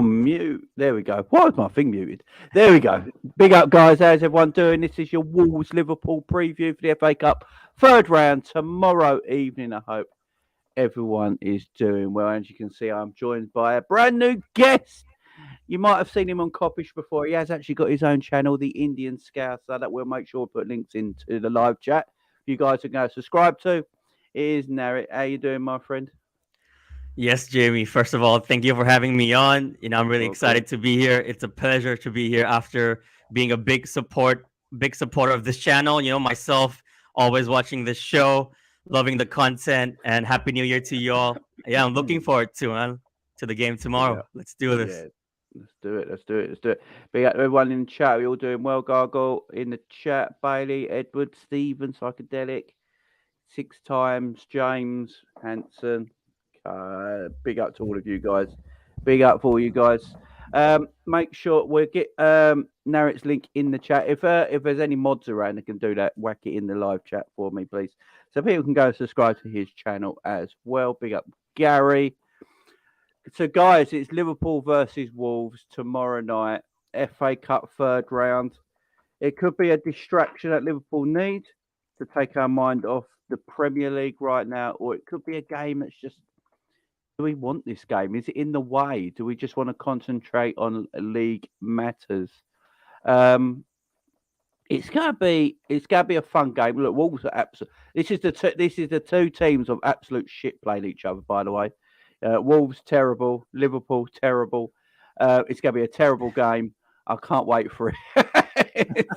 mute. There we go. Why was my thing muted? There we go. Big up, guys. How's everyone doing? This is your Wolves Liverpool preview for the FA Cup third round tomorrow evening. I hope everyone is doing well. As you can see, I'm joined by a brand new guest. You might have seen him on Coppish before. He has actually got his own channel, the Indian Scout, so that we'll make sure to put links into the live chat. You guys can go subscribe to. It is Narrit. How you doing, my friend? Yes, Jamie. First of all, thank you for having me on. I'm really excited to be here. It's a pleasure to be here after being a big supporter of this channel. Myself always watching this show, loving the content, and Happy New Year to you all. Yeah, I'm looking forward to the game tomorrow. Let's do this. Yeah. Let's do it. Big up to everyone in the chat. We're all doing well. Gargle in the chat. Bailey, Edward, Stephen, Psychedelic, 6 times, James, Hanson. Big up to all of you guys. Big up for you guys. Make sure we'll get Narrit's link in the chat. If there's any mods around that can do that, whack it in the live chat for me, please. So people can go subscribe to his channel as well. Big up Gary. So, guys, it's Liverpool versus Wolves tomorrow night, FA Cup third round. It could be a distraction that Liverpool need to take our mind off the Premier League right now, or it could be a game that's just, do we want this game? Is it in the way? Do we just want to concentrate on league matters? It's gonna be a fun game. Look, Wolves are absolute. This is the two teams of absolute shit playing each other. By the way. Wolves terrible, Liverpool terrible. It's going to be a terrible game. I can't wait for it.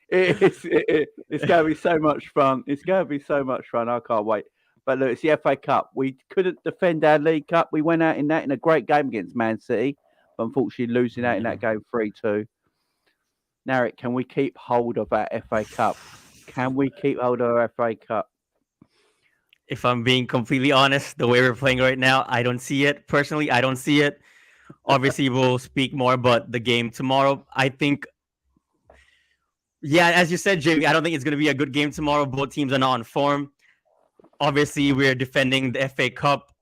It's going to be so much fun. It's going to be so much fun. I can't wait. But look, it's the FA Cup. We couldn't defend our League Cup. We went out in a great game against Man City, but unfortunately losing out in that game 3-2. Narrit, can we keep hold of our FA Cup? Can we keep hold of our FA Cup? If I'm being completely honest, the way we're playing right now, I don't see it. Personally, I don't see it. Obviously, we'll speak more about the game tomorrow. I think, yeah, as you said, Jamie, I don't think it's going to be a good game tomorrow. Both teams are not on form. Obviously, we're defending the FA Cup.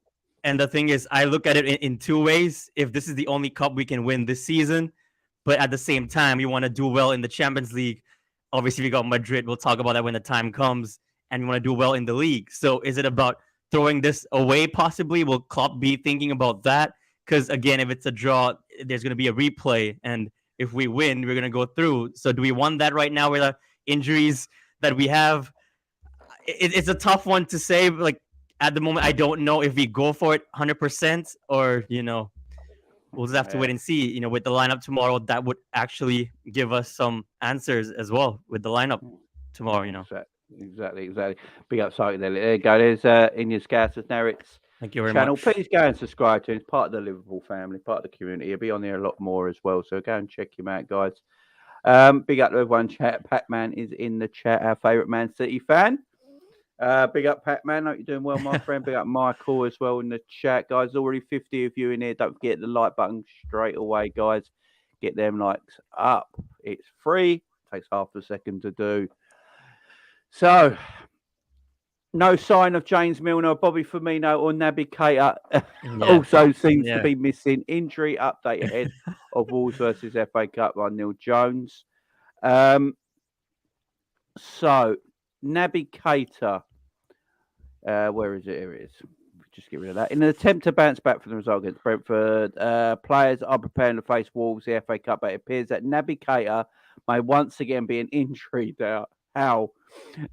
And the thing is, I look at it in two ways. If this is the only cup we can win this season, but at the same time, we want to do well in the Champions League. Obviously, we got Madrid. We'll talk about that when the time comes. And we want to do well in the league. So is it about throwing this away possibly? Will Klopp be thinking about that? Because, again, if it's a draw, there's going to be a replay. And if we win, we're going to go through. So do we want that right now with the injuries that we have? It's a tough one to say. Like, at the moment, I don't know if we go for it 100% or, we'll just have to wait and see. With the lineup tomorrow, that would actually give us some answers as well with the lineup tomorrow, Exactly. Big up, Psychic. There you go. There's Indian Scouts Narrit's Thank you very channel. much. Please go and subscribe to him. He's part of the Liverpool family, part of the community. He'll be on there a lot more as well. So go and check him out, guys. Big up to everyone. Chat. Pac-Man is in the chat. Our favourite Man City fan. Big up, Pac-Man. Hope you're doing well, my friend. Big up, Michael as well in the chat, guys. Already 50 of you in here. Don't forget the like button straight away, guys. Get them likes up. It's free. Takes half a second to do. So, no sign of James Milner, Bobby Firmino, or Naby Keita also seems to be missing. Injury update ahead of Wolves versus FA Cup by Neil Jones. So, Naby Keita, where is it? Here it is. Just get rid of that. In an attempt to bounce back from the result against Brentford, players are preparing to face Wolves, the FA Cup, but it appears that Naby Keita may once again be an injury there. How?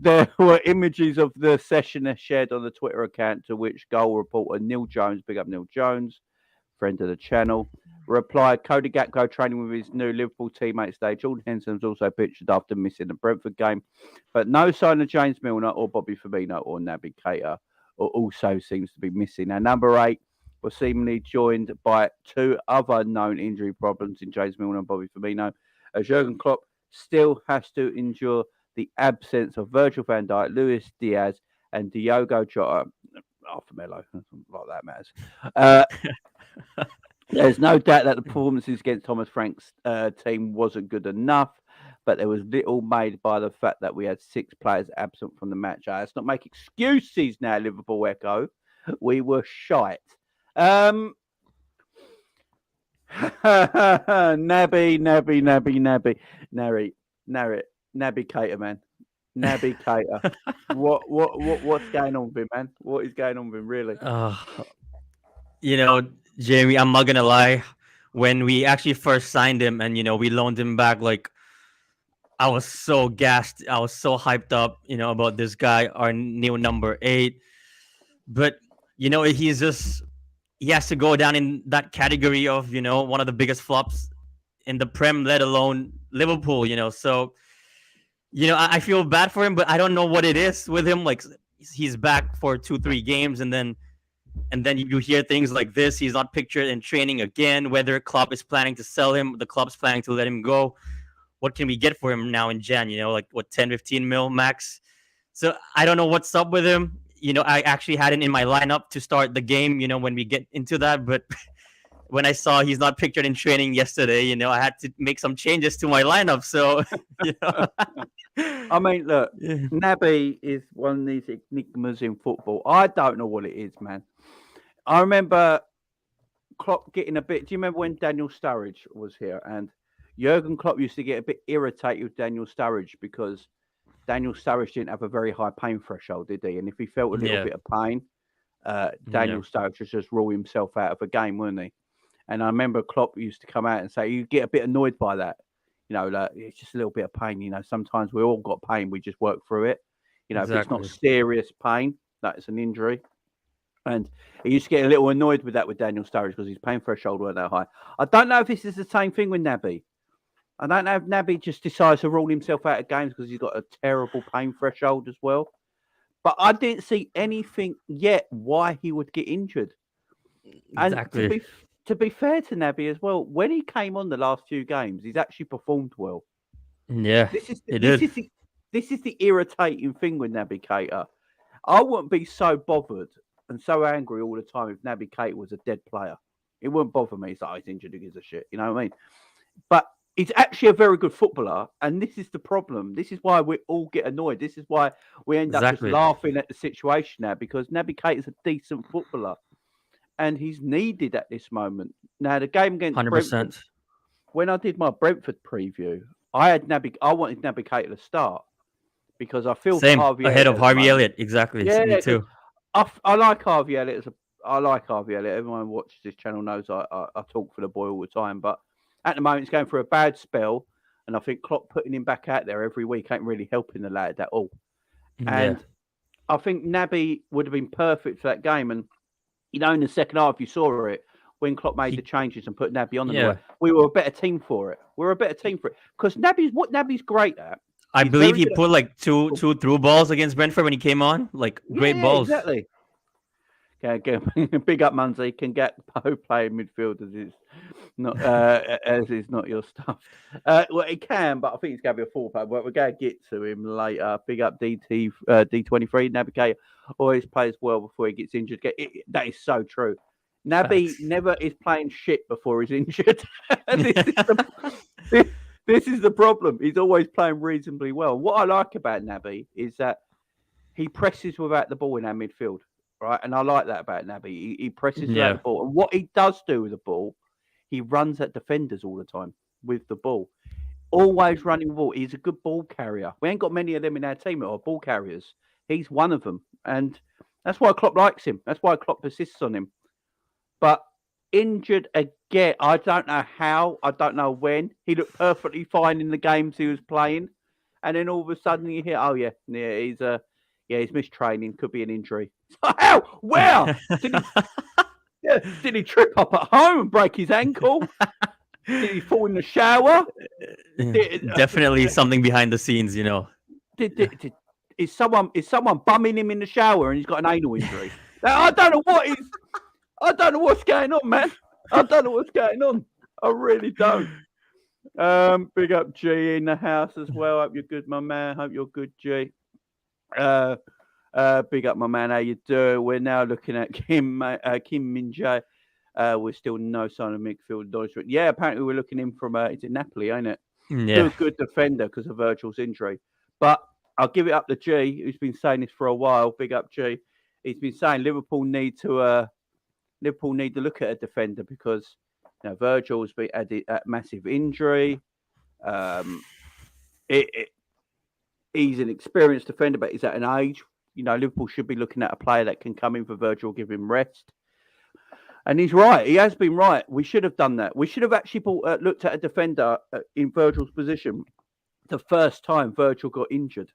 There were images of the session shared on the Twitter account to which goal reporter Neil Jones, big up Neil Jones, friend of the channel, replied, Cody Gakpo training with his new Liverpool teammates today. Jordan Henson was also pictured after missing the Brentford game, but no sign of James Milner or Bobby Firmino or Naby Keita also seems to be missing. Now, number 8 was seemingly joined by 2 other known injury problems in James Milner and Bobby Firmino, as Jurgen Klopp still has to endure the absence of Virgil van Dijk, Luis Diaz, and Diogo Jota. After Melo, like that matters. There's no doubt that the performances against Thomas Frank's team wasn't good enough, but there was little made by the fact that we had 6 players absent from the match. Let's not make excuses now, Liverpool Echo. We were shite. Navigator, man. Navigator. What's going on with him, man? What is going on with him, really? You know, Jamie, I'm not gonna lie. When we actually first signed him and we loaned him back, like I was so gassed. I was so hyped up, about this guy, our new number 8. But he has to go down in that category of one of the biggest flops in the Prem, let alone Liverpool. So I feel bad for him, but I don't know what it is with him. Like he's back for 2-3 games, and then you hear things like this. He's not pictured in training again. Whether Klopp is planning to sell him, the club's planning to let him go. What can we get for him now in Jan? Like what, 10-15 mil max? So I don't know what's up with him. I actually had him in my lineup to start the game, when we get into that. But when I saw he's not pictured in training yesterday, I had to make some changes to my lineup. So, I mean, look, Naby is one of these enigmas in football. I don't know what it is, man. I remember Klopp getting a bit. Do you remember when Daniel Sturridge was here? And Jurgen Klopp used to get a bit irritated with Daniel Sturridge because Daniel Sturridge didn't have a very high pain threshold, did he? And if he felt a little bit of pain, Daniel Sturridge would just rule himself out of a game, wouldn't he? And I remember Klopp used to come out and say, you get a bit annoyed by that. Like, it's just a little bit of pain. Sometimes we all got pain. We just work through it. Exactly. If it's not serious pain, that's an injury. And he used to get a little annoyed with that with Daniel Sturridge because his pain threshold weren't that high. I don't know if this is the same thing with Naby. I don't know if Naby just decides to rule himself out of games because he's got a terrible pain threshold as well. But I didn't see anything yet why he would get injured. Exactly. And to be fair to Naby as well, when he came on the last few games, he's actually performed well. Yeah, this is the irritating thing with Naby Keita. I wouldn't be so bothered and so angry all the time if Naby Keita was a dead player. It wouldn't bother me. It's like, he's injured, who gives a shit. You know what I mean? But he's actually a very good footballer, and this is the problem. This is why we all get annoyed. This is why we end up just laughing at the situation now, because Naby Keita is a decent footballer, and he's needed at this moment. Now, the game against 100%. Brentford, when I did my Brentford preview, I wanted Naby Keita to start because I feel Harvey ahead of Harvey Elliott. Exactly. Yeah, me too. I like Harvey Elliott. I like Harvey Elliott. Everyone who watches this channel knows I talk for the boy all the time, but at the moment, he's going through a bad spell, and I think Klopp putting him back out there every week ain't really helping the lad at all. And I think Naby would have been perfect for that game. And, in the second half, you saw it when Klopp made the changes and put Naby on the way. We were a better team for it. We were a better team for it. Because what Naby's great at. I believe he put like two through balls against Brentford when he came on. Like, great balls. Exactly. Big up, Munzie. Can Gakpo play in midfield as is not your stuff? Well, he can, but I think he's going to be a fullback. But we're going to get to him later. Big up D23. Naby always plays well before he gets injured. That is so true. Naby never is playing shit before he's injured. This is the problem. He's always playing reasonably well. What I like about Naby is that he presses without the ball in our midfield. Right, and I like that about Naby. He presses around the ball, and what he does do with the ball, he runs at defenders all the time with the ball. Always running the ball. He's a good ball carrier. We ain't got many of them in our team that are ball carriers. He's one of them, and that's why Klopp likes him. That's why Klopp persists on him. But injured again, I don't know how. I don't know when. He looked perfectly fine in the games he was playing, and then all of a sudden you hear, he's missed training. Could be an injury. How? Where? Did he trip up at home and break his ankle? Did he fall in the shower? Definitely something behind the scenes, Is someone bumming him in the shower and he's got an anal injury? I don't know what's going on, man. I don't know what's going on. I really don't. Big up G in the house as well. Hope you're good, my man. Hope you're good, G. Big up, my man. How you doing? We're now looking at Kim Min-jae. We're still no sign of midfield acknowledgement. Yeah, apparently we're looking in from is it Napoli, ain't it? Yeah. Good defender because of Virgil's injury. But I'll give it up to G, who's been saying this for a while. Big up G. He's been saying Liverpool need to look at a defender because Now, Virgil's been had a massive injury. He's an experienced defender, but he's at an age. Liverpool should be looking at a player that can come in for Virgil, give him rest. And he's right. He has been right. We should have done that. We should have actually looked at a defender in Virgil's position the first time Virgil got injured.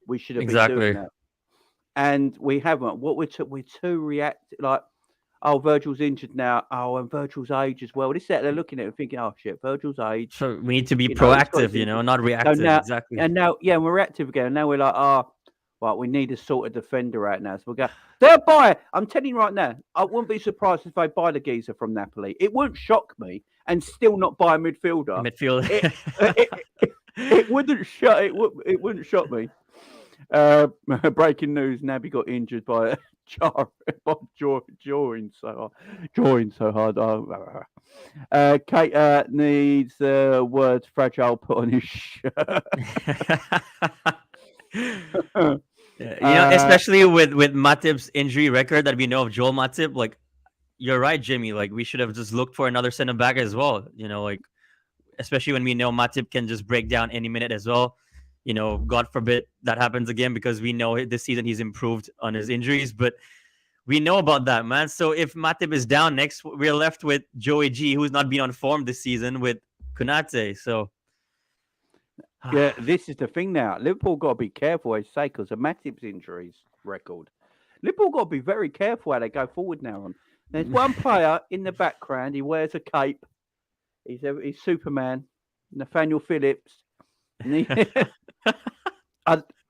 We should have been doing that. And we haven't. We're too reactive. Like, oh, Virgil's injured now. Oh, and Virgil's age as well. They're looking at it and thinking, oh, shit, Virgil's age. So we need to be proactive, not reactive. Exactly. And now, we're reactive again. And now we're like, oh, well, we need a sort of defender right now. So we'll go, they'll buy it. I'm telling you right now, I wouldn't be surprised if they buy the geezer from Napoli. It wouldn't shock me, and still not buy a midfielder. It wouldn't shock. It wouldn't shock me. Breaking news: Naby got injured by jawing so hard. Kate needs the words "fragile" put on his shirt. Especially with Matip's injury record that we know of, Joel Matip. Like, you're right, Jimmy. Like, we should have just looked for another center back as well. Especially when we know Matip can just break down any minute as well. God forbid that happens again, because we know this season he's improved on his injuries, but we know about that, man. So if Matip is down next, we're left with Joey G, who's not been on form this season, with Konate. So yeah, this is the thing now. Liverpool got to be careful, as you say, because of Matip's injuries record. Liverpool got to be very careful how they go forward now. There's one player in the background. He wears a cape. He's Superman, Nathaniel Phillips.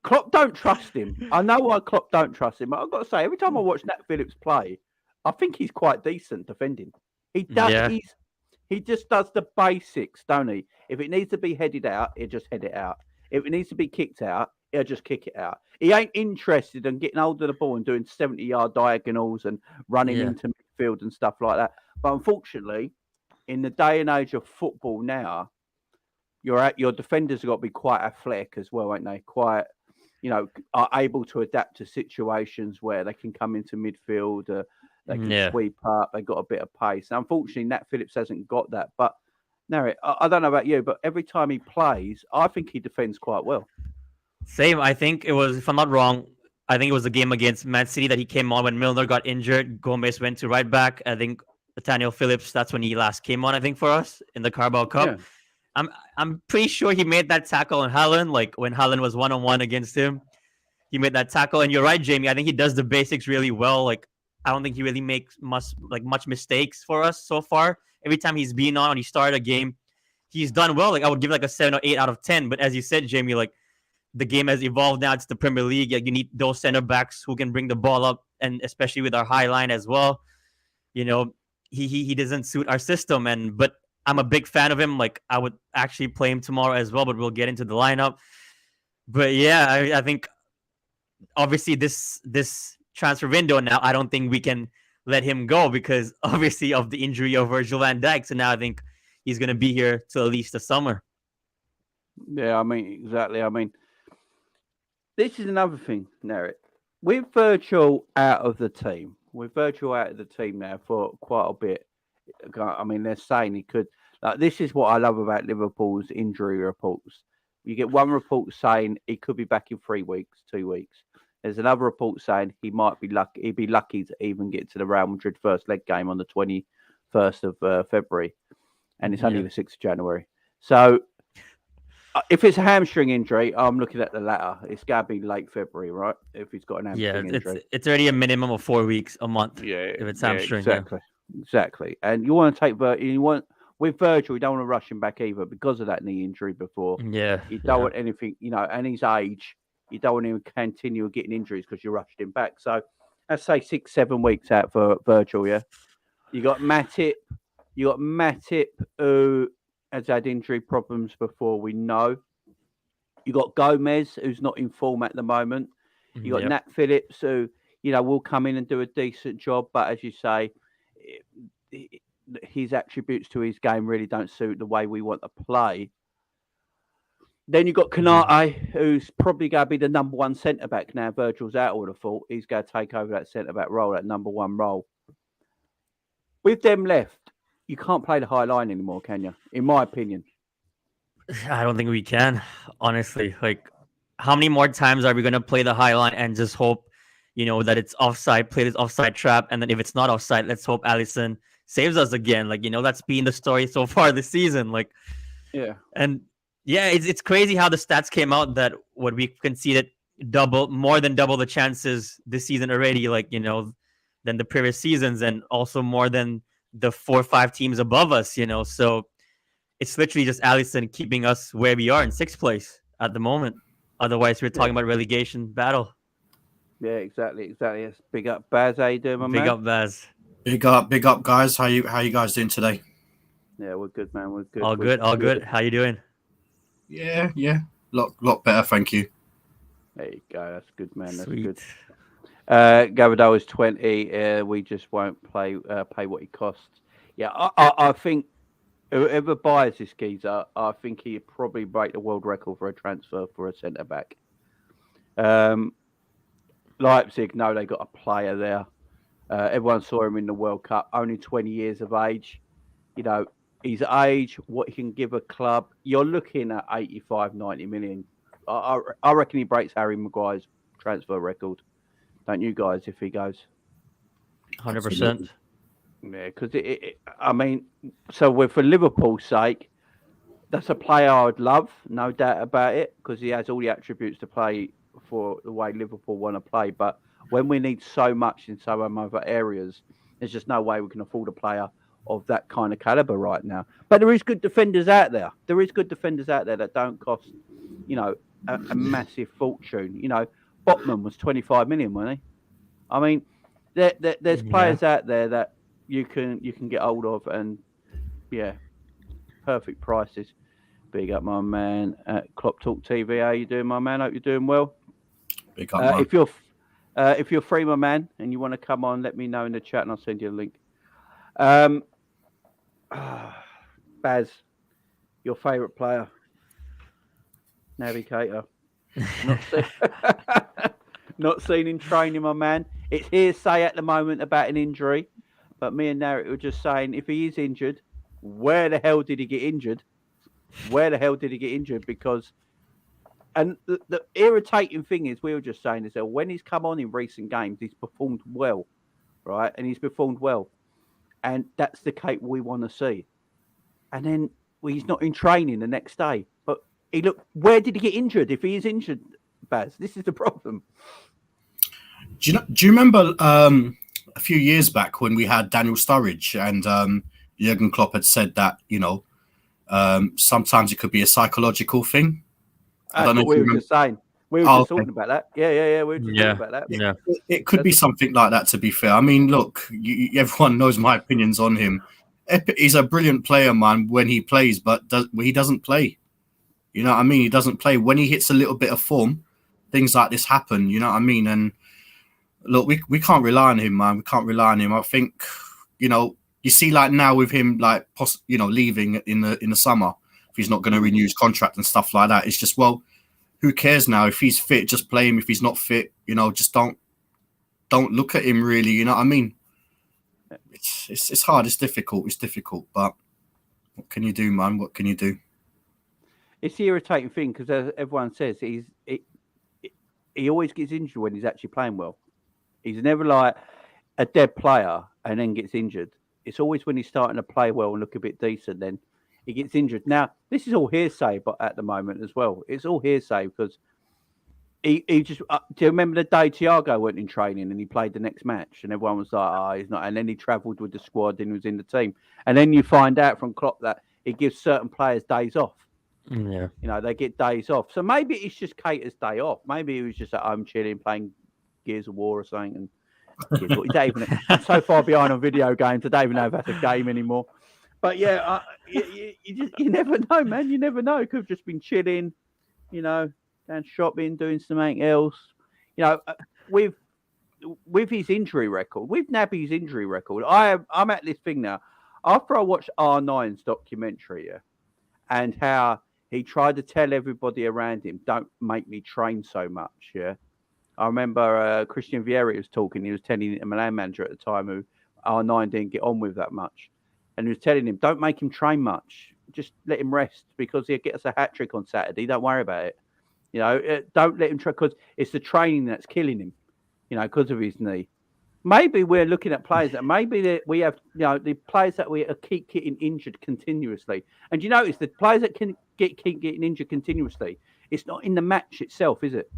Klopp don't trust him. I know why Klopp don't trust him. But I've got to say, every time I watch Nat Phillips play, I think he's quite decent defending. He does. Yeah. He just does the basics, don't he? If it needs to be headed out, he'll just head it out. If it needs to be kicked out, he'll just kick it out. He ain't interested in getting hold of the ball and doing 70-yard diagonals and running into midfield and stuff like that. But unfortunately, in the day and age of football now, your defenders have got to be quite athletic as well, ain't they? Quite, are able to adapt to situations where they can come into midfield. They can sweep up. They got a bit of pace. Now, unfortunately, Nat Phillips hasn't got that. But no, I don't know about you, but every time he plays, I think he defends quite well. Same. I think it was, if I'm not wrong, I think it was the game against Man City that he came on when Milner got injured. Gomez went to right back. I think Nathaniel Phillips, that's when he last came on, I think, for us in the Carabao Cup. Yeah. I'm pretty sure he made that tackle on Haaland, like when Haaland was 1-on-1 against him. He made that tackle. And you're right, Jamie. I think he does the basics really well. Like, I don't think he really makes much mistakes for us so far. Every time he's been on, he started a game, he's done well. Like, I would give like a 7 or 8 out of 10. But as you said, Jamie, like, the game has evolved now. It's the Premier League. Like, you need those center backs who can bring the ball up, and especially with our high line as well. He doesn't suit our system, but I'm a big fan of him. Like, I would actually play him tomorrow as well, but we'll get into the lineup. But yeah, I think obviously this transfer window now, I don't think we can let him go because obviously of the injury of Virgil van Dijk. So now I think he's going to be here till at least the summer. Yeah, I mean, exactly. I mean, this is another thing, Narrett. With Virgil out of the team, now for quite a bit. I mean, they're saying he could. Like, this is what I love about Liverpool's injury reports. You get one report saying he could be back in 3 weeks, 2 weeks. There's another report saying he might be lucky. He'd be lucky to even get to the Real Madrid first leg game on the 21st of February, and it's only the 6th of January. So, if it's a hamstring injury, I'm looking at the latter. It's got to be late February, right? If he's got an hamstring injury. It's already a minimum of 4 weeks, a month. Yeah, if it's hamstring. Exactly. And you want to take with Virgil, you don't want to rush him back either because of that knee injury before. Yeah. You don't want anything, and his age, you don't want him to continue getting injuries because you rushed him back. So let's say 6-7 weeks out for Virgil, yeah. You got Matip, who has had injury problems before, we know. You got Gomez, who's not in form at the moment. You got Nat Phillips, who, will come in and do a decent job, but as you say, his attributes to his game really don't suit the way we want to play. Then you've got Konate, who's probably going to be the number one centre-back now. Virgil's out, I would have thought. He's going to take over that centre-back role, that number one role. With them left, you can't play the high line anymore, can you? In my opinion. I don't think we can, honestly. Like, how many more times are we gonna play the high line and just hope, that it's offside, play this offside trap, and then if it's not offside, let's hope Allison saves us again. Like, that's been the story so far this season. Like, Yeah. and yeah, it's crazy how the stats came out that what we conceded more than double the chances this season already, like, than the previous seasons, and also more than the 4 or 5 teams above us, so it's literally just Allison keeping us where we are in 6th place at the moment. Otherwise, we're talking about relegation battle. Yeah, exactly. Yes. Big up, Baz. How you doing, my man? Big up, Baz. Big up, guys. How you guys doing today? Yeah, we're good, man. We're good. All good. How you doing? Yeah. Lot better, thank you. There you go. That's good, man. That's Sweet. good. Gavado is 20. We just won't pay what he costs. Yeah, I think whoever buys this geezer, I think he'd probably break the world record for a transfer for a centre back. Leipzig, no, they got a player there. Everyone saw him in the World Cup, only 20 years of age. His age, what he can give a club, you're looking at 85, 90 million. I reckon he breaks Harry Maguire's transfer record. Don't you guys, if he goes? 100%. Yeah, because so for Liverpool's sake, that's a player I'd love, no doubt about it, because he has all the attributes to play for the way Liverpool want to play. But when we need so much in some other areas, there's just no way we can afford a player of that kind of caliber right now. But there is good defenders out there. That don't cost, a massive fortune. Botman was 25 million, wasn't he? I mean, there's players out there that you can get hold of, and perfect prices. Big up, my man at Klopp Talk TV. How you doing, my man? Hope you're doing well. Big up, man. If you're free, my man, and you want to come on, let me know in the chat, and I'll send you a link. Baz, your favourite player, navigator. Not seen in training, my man. It's hearsay at the moment about an injury, but me and Narrett were just saying, if he is injured, where the hell did he get injured? Because, and the irritating thing is, we were just saying is that when he's come on in recent games, he's performed well, right? And and that's the Cape we want to see. And then he's not in training the next day. But where did he get injured? If he is injured, Baz, this is the problem. Do you remember a few years back when we had Daniel Sturridge and Jurgen Klopp had said that, sometimes it could be a psychological thing? I don't know. We were just saying. We were just talking about that. Yeah. We were just talking about that. Yeah. It could be something like that, to be fair. I mean, look, everyone knows my opinions on him. He's a brilliant player, man, when he plays, but he doesn't play. You know what I mean? He doesn't play. When he hits a little bit of form, things like this happen. You know what I mean? And look, we can't rely on him, man. We can't rely on him. I think, you see, like now with him, like leaving in the summer, if he's not going to renew his contract and stuff like that, it's just, well, who cares now? If he's fit, just play him. If he's not fit, just don't look at him, really. You know what I mean? It's hard. It's difficult. But what can you do, man? What can you do? It's the irritating thing because, as everyone says, he always gets injured when he's actually playing well. He's never like a dead player and then gets injured. It's always when he's starting to play well and look a bit decent, then he gets injured. Now, this is all hearsay, but at the moment as well, it's all hearsay because he just. Do you remember the day Thiago went in training and he played the next match, and everyone was like, "Oh, he's not," and then he travelled with the squad and he was in the team, and then you find out from Klopp that he gives certain players days off. Yeah, they get days off. So maybe it's just Cater's day off. Maybe he was just at home chilling, playing Gears of War or something, and. I'm so far behind on video games. I don't even know if that's a game anymore. But yeah, you never know, man. You never know. He could have just been chilling, down shopping, doing something else. With his injury record, with Naby's injury record, I'm at this thing now. After I watched R9's documentary, and how he tried to tell everybody around him, don't make me train so much, I remember Christian Vieri was talking. He was telling the Milan manager at the time who R9 didn't get on with that much. and he was telling him, don't make him train much. Just let him rest because he'll get us a hat trick on Saturday. Don't worry about it. Don't let him try because it's the training that's killing him, because of his knee. Maybe we're looking at players that we have, the players that we keep getting injured continuously. And you notice the players that can keep getting injured continuously, it's not in the match itself, is it?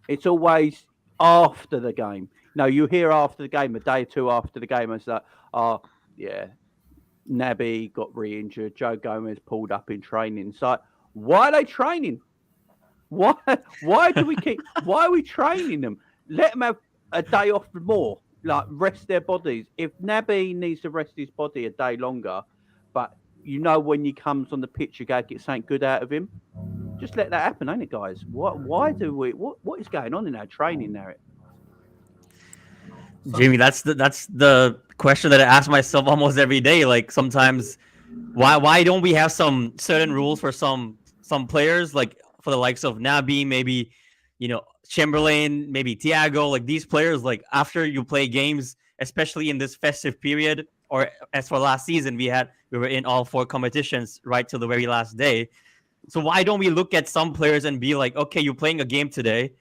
It's always after the game. No, you hear after the game, a day or two after the game, it's like, oh, yeah, Naby got re-injured, Joe Gomez pulled up in training. It's like, why are they training? Why are we training them? Let them have a day off more, like rest their bodies. If Naby needs to rest his body a day longer, but when he comes on the pitch, you got to get something good out of him. Just let that happen, ain't it, guys? What is going on in our training now? Jamie, that's the question that I ask myself almost every day. Like sometimes, why don't we have some certain rules for some players, like for the likes of Naby, maybe Chamberlain, maybe Thiago, like these players, like after you play games, especially in this festive period, or as for last season, we were in all 4 competitions right till the very last day. So why don't we look at some players and be like, okay, you're playing a game today.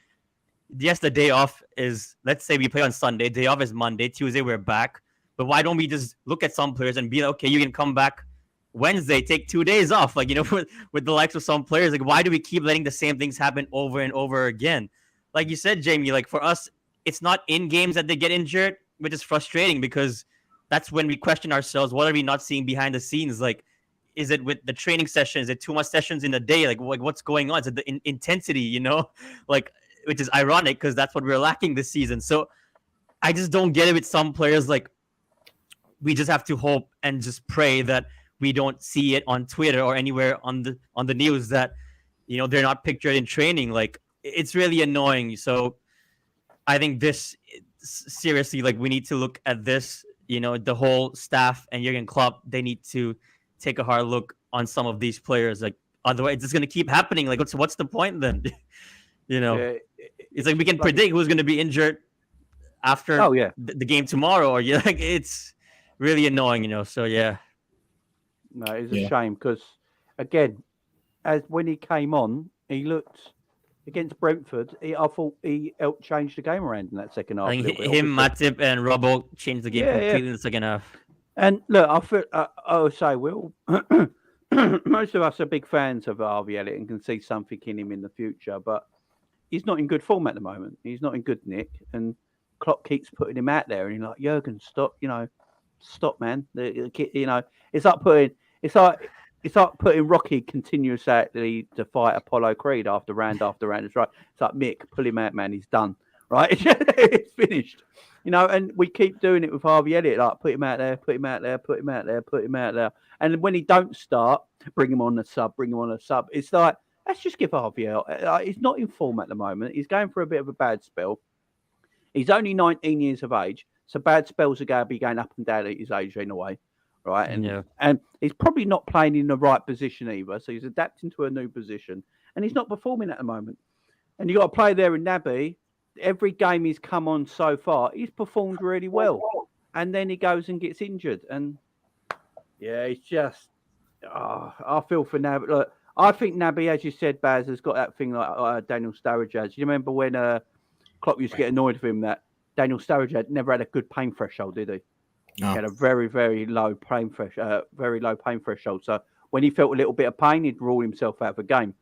Yes, the day off is, let's say we play on Sunday, day off is Monday, Tuesday we're back. But why don't we just look at some players and be like, okay, you can come back Wednesday, take 2 days off, like, with the likes of some players. Like, why do we keep letting the same things happen over and over again? Like you said, Jamie, like for us, it's not in games that they get injured, which is frustrating because that's when we question ourselves. What are we not seeing behind the scenes? Like, is it with the training sessions? Is it too much sessions in a day? Like what's going on? Is it the intensity, like, which is ironic because that's what we're lacking this season. So I just don't get it with some players. Like, we just have to hope and just pray that we don't see it on Twitter or anywhere on the news that, they're not pictured in training. Like, it's really annoying. So I think seriously, like, we need to look at this, the whole staff and Jurgen Klopp, they need to take a hard look on some of these players. Like, otherwise it's just going to keep happening. Like, what's the point then? It's like we can predict who's going to be injured after the game tomorrow, or like it's really annoying, So yeah. No, it's a shame because, again, as when he came on, he looked against Brentford. I thought he helped change the game around in that second half. I think him, Matip, and Robbo changed the game completely in the second half. And look, I would say, Will, most of us are big fans of Harvey Elliott and can see something in him in the future, but he's not in good form at the moment. He's not in good nick, and Klopp keeps putting him out there, and he's like, Jurgen, stop, man. It's like putting Rocky continuously to fight Apollo Creed after round after round. It's right. It's like, Mick, pull him out, man. He's done. Right? It's finished. And we keep doing it with Harvey Elliott, like put him out there, put him out there, put him out there, put him out there. And when he don't start, bring him on the sub. It's like, let's just give Harvey out. He's not in form at the moment. He's going for a bit of a bad spell. He's only 19 years of age, so bad spells are going to be going up and down at his age in a way. Right. And he's probably not playing in the right position either. So he's adapting to a new position and he's not performing at the moment. And you got to play there in Naby. Every game he's come on so far, he's performed really well. And then he goes and gets injured. And it's just, I feel for Naby. Look, I think Naby, as you said, Baz, has got that thing like Daniel Sturridge has. You remember when Klopp used to get annoyed with him that Daniel Sturridge had never had a good pain threshold, did he? No. He had a very, very low pain threshold. So when he felt a little bit of pain, he'd rule himself out of a game.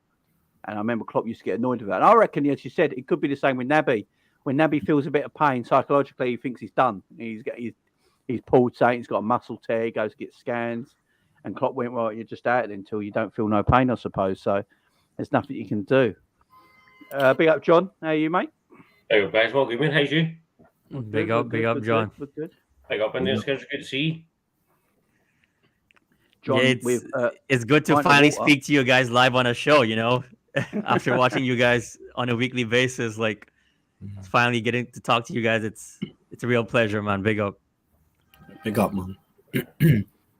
And I remember Klopp used to get annoyed with that. And I reckon, as you said, it could be the same with Naby. When Naby feels a bit of pain, psychologically, he thinks he's done. He's pulled something, he's got a muscle tear, he goes to get scans. And Klopp went, well, you're just out until you don't feel no pain, I suppose. So there's nothing you can do. Big up, John. How are you, mate? Big up, guys. Well, good, man. How's you? Big up, John. Good. Big up, and it's good to see. John, it's good to finally speak to you guys live on a show, after watching you guys on a weekly basis. Like, finally getting to talk to you guys. It's a real pleasure, man. Big up. Big up, man.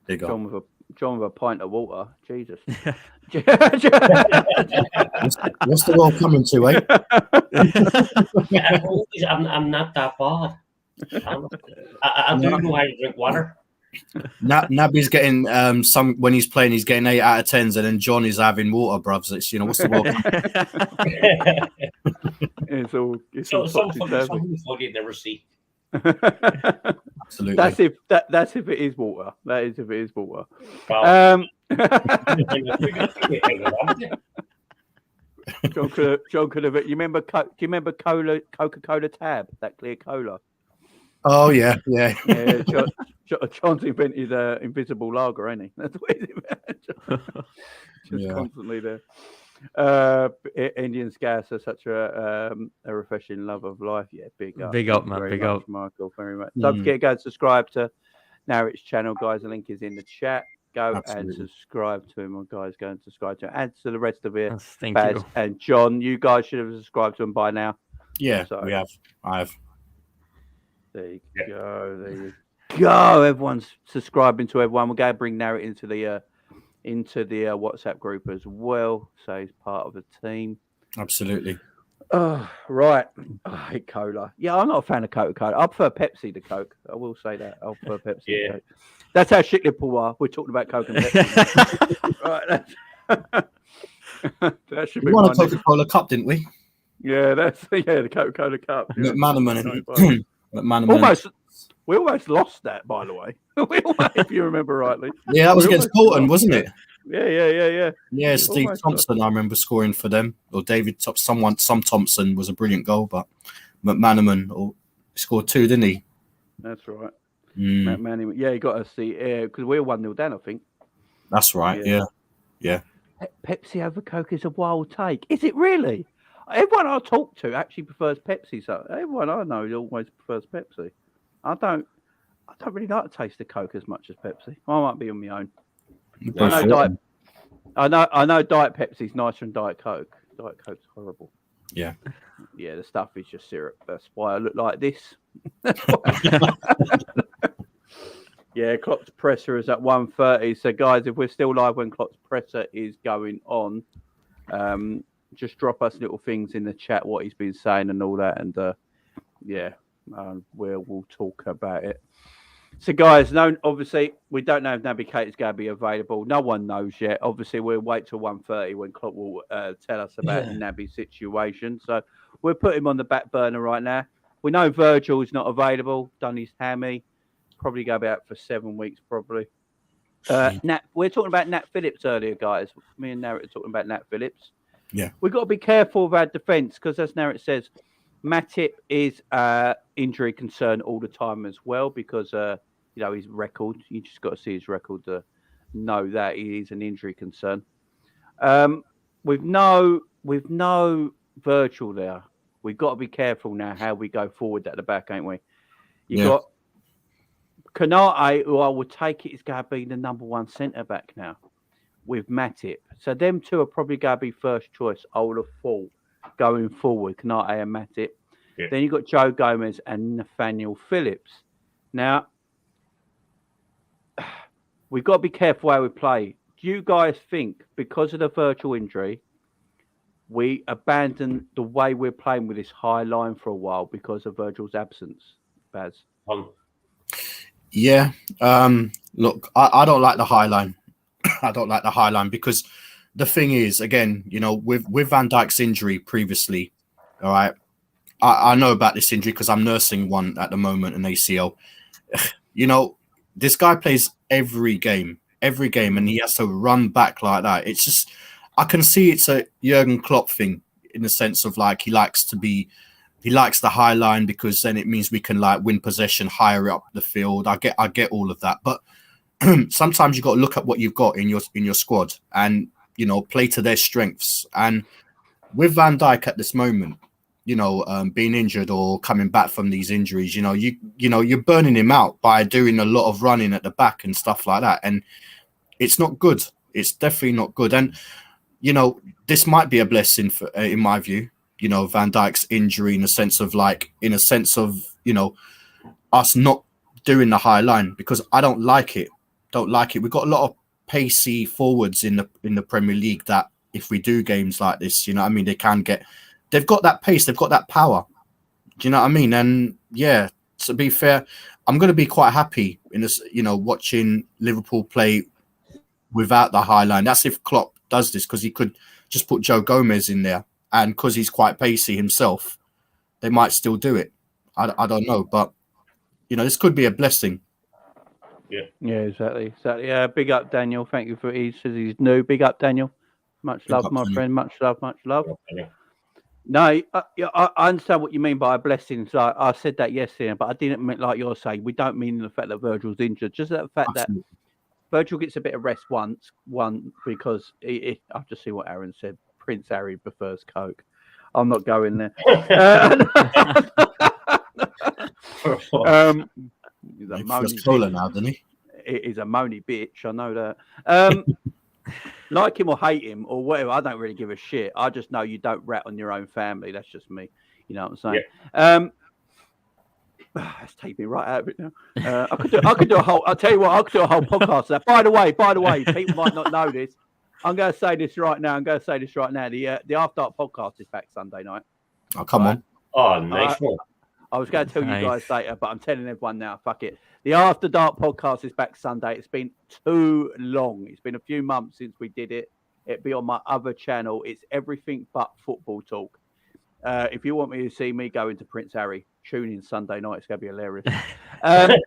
Big up. John with a pint of water. Jesus. What's the world coming to, I'm not that bad. I do know how to drink water. Naby's getting some when he's playing. He's getting 8 out of 10s, and then John is having water, bruvs. It's what's the World Cup? It's all Some topsy-turvy. you'd never see. Absolutely. That's if it is water. That is if it is water. Wow. John could have. You remember? Do you remember Coca-Cola Tab? That clear cola. Oh yeah. John's invented invisible lager, ain't he? That's what he's invented. Just constantly there. Indian scouts are such a refreshing love of life. Yeah, big up, man. Big up, Michael. Very much. Don't forget to go and subscribe to Narrett's channel, guys. The link is in the chat. Go and subscribe to him, guys. Go and subscribe to him. And to the rest of it. Thank Baz you. and John, you guys should have subscribed to him by now. Yeah, So, we have. I have. There you go. There you go. Everyone's subscribing to everyone. We're going to bring Narrett into the WhatsApp group as well. So he's part of the team. Absolutely. Oh, right. I hate cola. Yeah, I'm not a fan of Coca-Cola. I prefer Pepsi to Coke. I will say that. I prefer Pepsi to Coke. That's how shit Liverpool are. We're talking about Coke and Pepsi. Right. That should be. We won a Coca-Cola Cup, didn't we? Yeah, the Coca-Cola Cup. Yeah. McManaman. We almost lost that, by the way. If you remember rightly. Yeah, that was against Bolton, wasn't it? Yeah. Yeah, Steve Thompson, I remember scoring for them. Or David Thompson was a brilliant goal, but McManaman scored 2, didn't he? That's right. McManaman. Yeah, he got us because we were 1-0 down, I think. That's right. Yeah. Pepsi over Coke is a wild take. Is it really? Everyone I talk to actually prefers Pepsi. So everyone I know always prefers Pepsi. I don't really like the taste of Coke as much as Pepsi. I might be on my own. I know Diet Pepsi's nicer than Diet Coke. Diet Coke's horrible. Yeah. Yeah, the stuff is just syrup. That's why I look like this. Yeah, Klopp's presser is at 1:30. So, guys, if we're still live when Klopp's presser is going on, just drop us little things in the chat, what he's been saying and all that. And, we'll talk about it. So, guys, obviously, we don't know if Naby Keita's going to be available. No one knows yet. Obviously, we'll wait till 1:30 when Klopp will tell us about Naby's situation. So, we'll put him on the back burner right now. We know Virgil is not available, done his hammy. Probably go out for 7 weeks, probably. We're talking about Nat Phillips earlier, guys. Me and Narrett are talking about Nat Phillips. Yeah. We've got to be careful of our defence because, as Narrett says, Matip is injury concern all the time as well because, his record. You just got to see his record to know that he is an injury concern. With no Virgil there, we've got to be careful now how we go forward at the back, ain't we? You've got Konate, who I would take it is going to be the number one centre back now with Matip. So them two are probably going to be first choice, I would have thought, going forward, Konate and Matip. Yeah. Then you've got Joe Gomez and Nathaniel Phillips. Now, we've got to be careful how we play. Do you guys think, because of the virtual injury, we abandon the way we're playing with this high line for a while because of Virgil's absence, Baz? Yeah. Look, I don't like the high line. I don't like the high line because the thing is, again, with Van Dijk's injury previously, all right, I know about this injury because I'm nursing one at the moment, an ACL. This guy plays every game, and he has to run back like that. It's just, I can see it's a Jurgen Klopp thing in the sense of like he likes the high line because then it means we can like win possession higher up the field. I get all of that, but sometimes you got to look at what you've got in your squad and play to their strengths. And with Van Dijk at this moment, being injured or coming back from these injuries, you're burning him out by doing a lot of running at the back and stuff like that, and it's not good. It's definitely not good. And this might be a blessing in my view. Van Dijk's injury in a sense of us not doing the high line because I don't like it. We've got a lot of pacey forwards in the Premier League that if we do games like this, they've got that pace, they've got that power. Do you know what I mean? And yeah, to be fair, I'm going to be quite happy in this, watching Liverpool play without the high line. That's if Klopp does this, because he could just put Joe Gomez in there, and because he's quite pacey himself, they might still do it. I don't know, but this could be a blessing. Yeah, exactly. Big up, Daniel. Thank you he says he's new. Big up, Daniel. Much love, my friend. Much love. No, I understand what you mean by a blessing. So I said that yesterday, but I didn't mean like you're saying. We don't mean the fact that Virgil's injured. Just the fact that Virgil gets a bit of rest because I've just seen what Aaron said. Prince Harry prefers Coke. I'm not going there. He's a moany bitch now, doesn't he? He's a moany bitch. I know that. Like him or hate him or whatever, I don't really give a shit. I just know you don't rat on your own family. That's just me. You know what I'm saying? Yeah. That's taking me right out of it now. I could do a whole. I'll tell you what. I could do a whole podcast of that. By the way, people might not know this. I'm going to say this right now. The After Dark podcast is back Sunday night. Oh, come on. Oh, nice one. I was going to tell you guys later, but I'm telling everyone now. Fuck it. The After Dark podcast is back Sunday. It's been too long. It's been a few months since we did it. It'll be on my other channel. It's everything but football talk. If you want me to see me go into Prince Harry, tune in Sunday night. It's going to be hilarious. Okay.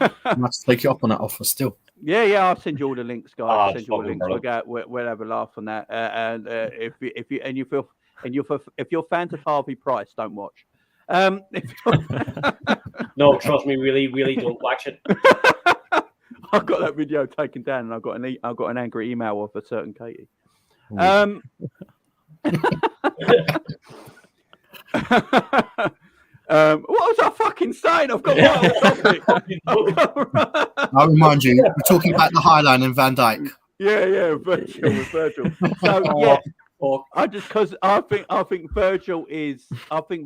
I must take you up on that offer still. Yeah. I'll send you all the links, guys. I'll send you all the links. We'll have a laugh on that. And if you're fans of Harvey Price, don't watch. No, trust me, really don't watch it. I got that video taken down, and I got an angry email off a certain Katie. What was I fucking saying? I've got one topic. I'll remind you, we're talking about the High Line and Van Dijk. Yeah, Virgil. So yeah. I think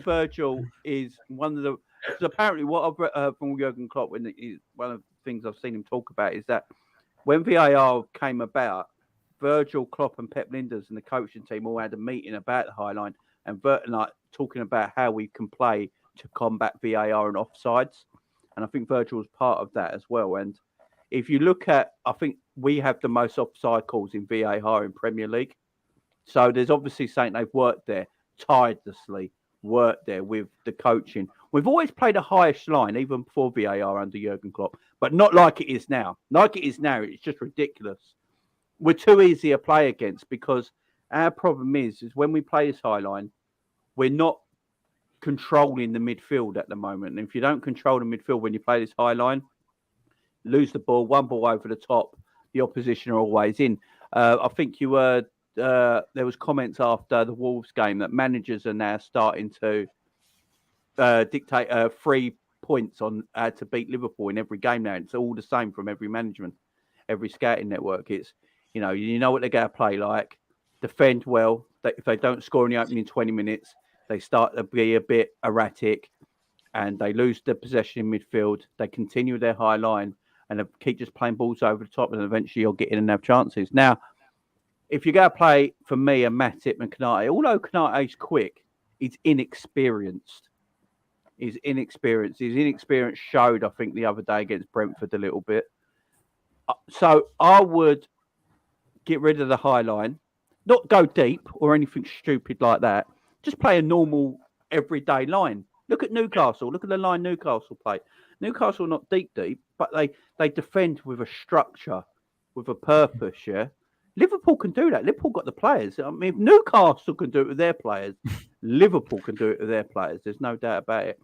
Virgil is one of the. Because apparently, what I've read from Jurgen Klopp, one of the things I've seen him talk about is that when VAR came about, Virgil, Klopp, and Pep Linders and the coaching team all had a meeting about the High Line and talking about how we can play to combat VAR and offsides. And I think Virgil was part of that as well. And if you look at, I think we have the most offside calls in VAR in Premier League. So there's obviously something they've worked there tirelessly, worked there with the coaching. We've always played a highish line, even before VAR under Jurgen Klopp, but not like it is now. Like it is now, it's just ridiculous. We're too easy to play against because our problem is when we play this high line, we're not controlling the midfield at the moment. And if you don't control the midfield when you play this high line, lose the ball, one ball over the top, the opposition are always in. I think you heard there was comments after the Wolves game that managers are now starting to dictate 3 points on to beat Liverpool in every game now. It's all the same from every management, every scouting network. It's you know what they're going to play like, defend well. If they don't score in the opening 20 minutes, they start to be a bit erratic and they lose the possession in midfield. They continue their high line and they keep just playing balls over the top, and eventually you'll get in and have chances. Now, if you're going to play, for me, a Matip and Kanate, although Kanate's quick, he's inexperienced. His inexperience showed, I think, the other day against Brentford a little bit. So I would get rid of the high line, not go deep or anything stupid like that. Just play a normal, everyday line. Look at Newcastle. Look at the line Newcastle play. Newcastle not deep, but they defend with a structure, with a purpose, yeah? Liverpool can do that. Liverpool got the players. I mean, if Newcastle can do it with their players, Liverpool can do it with their players. There's no doubt about it.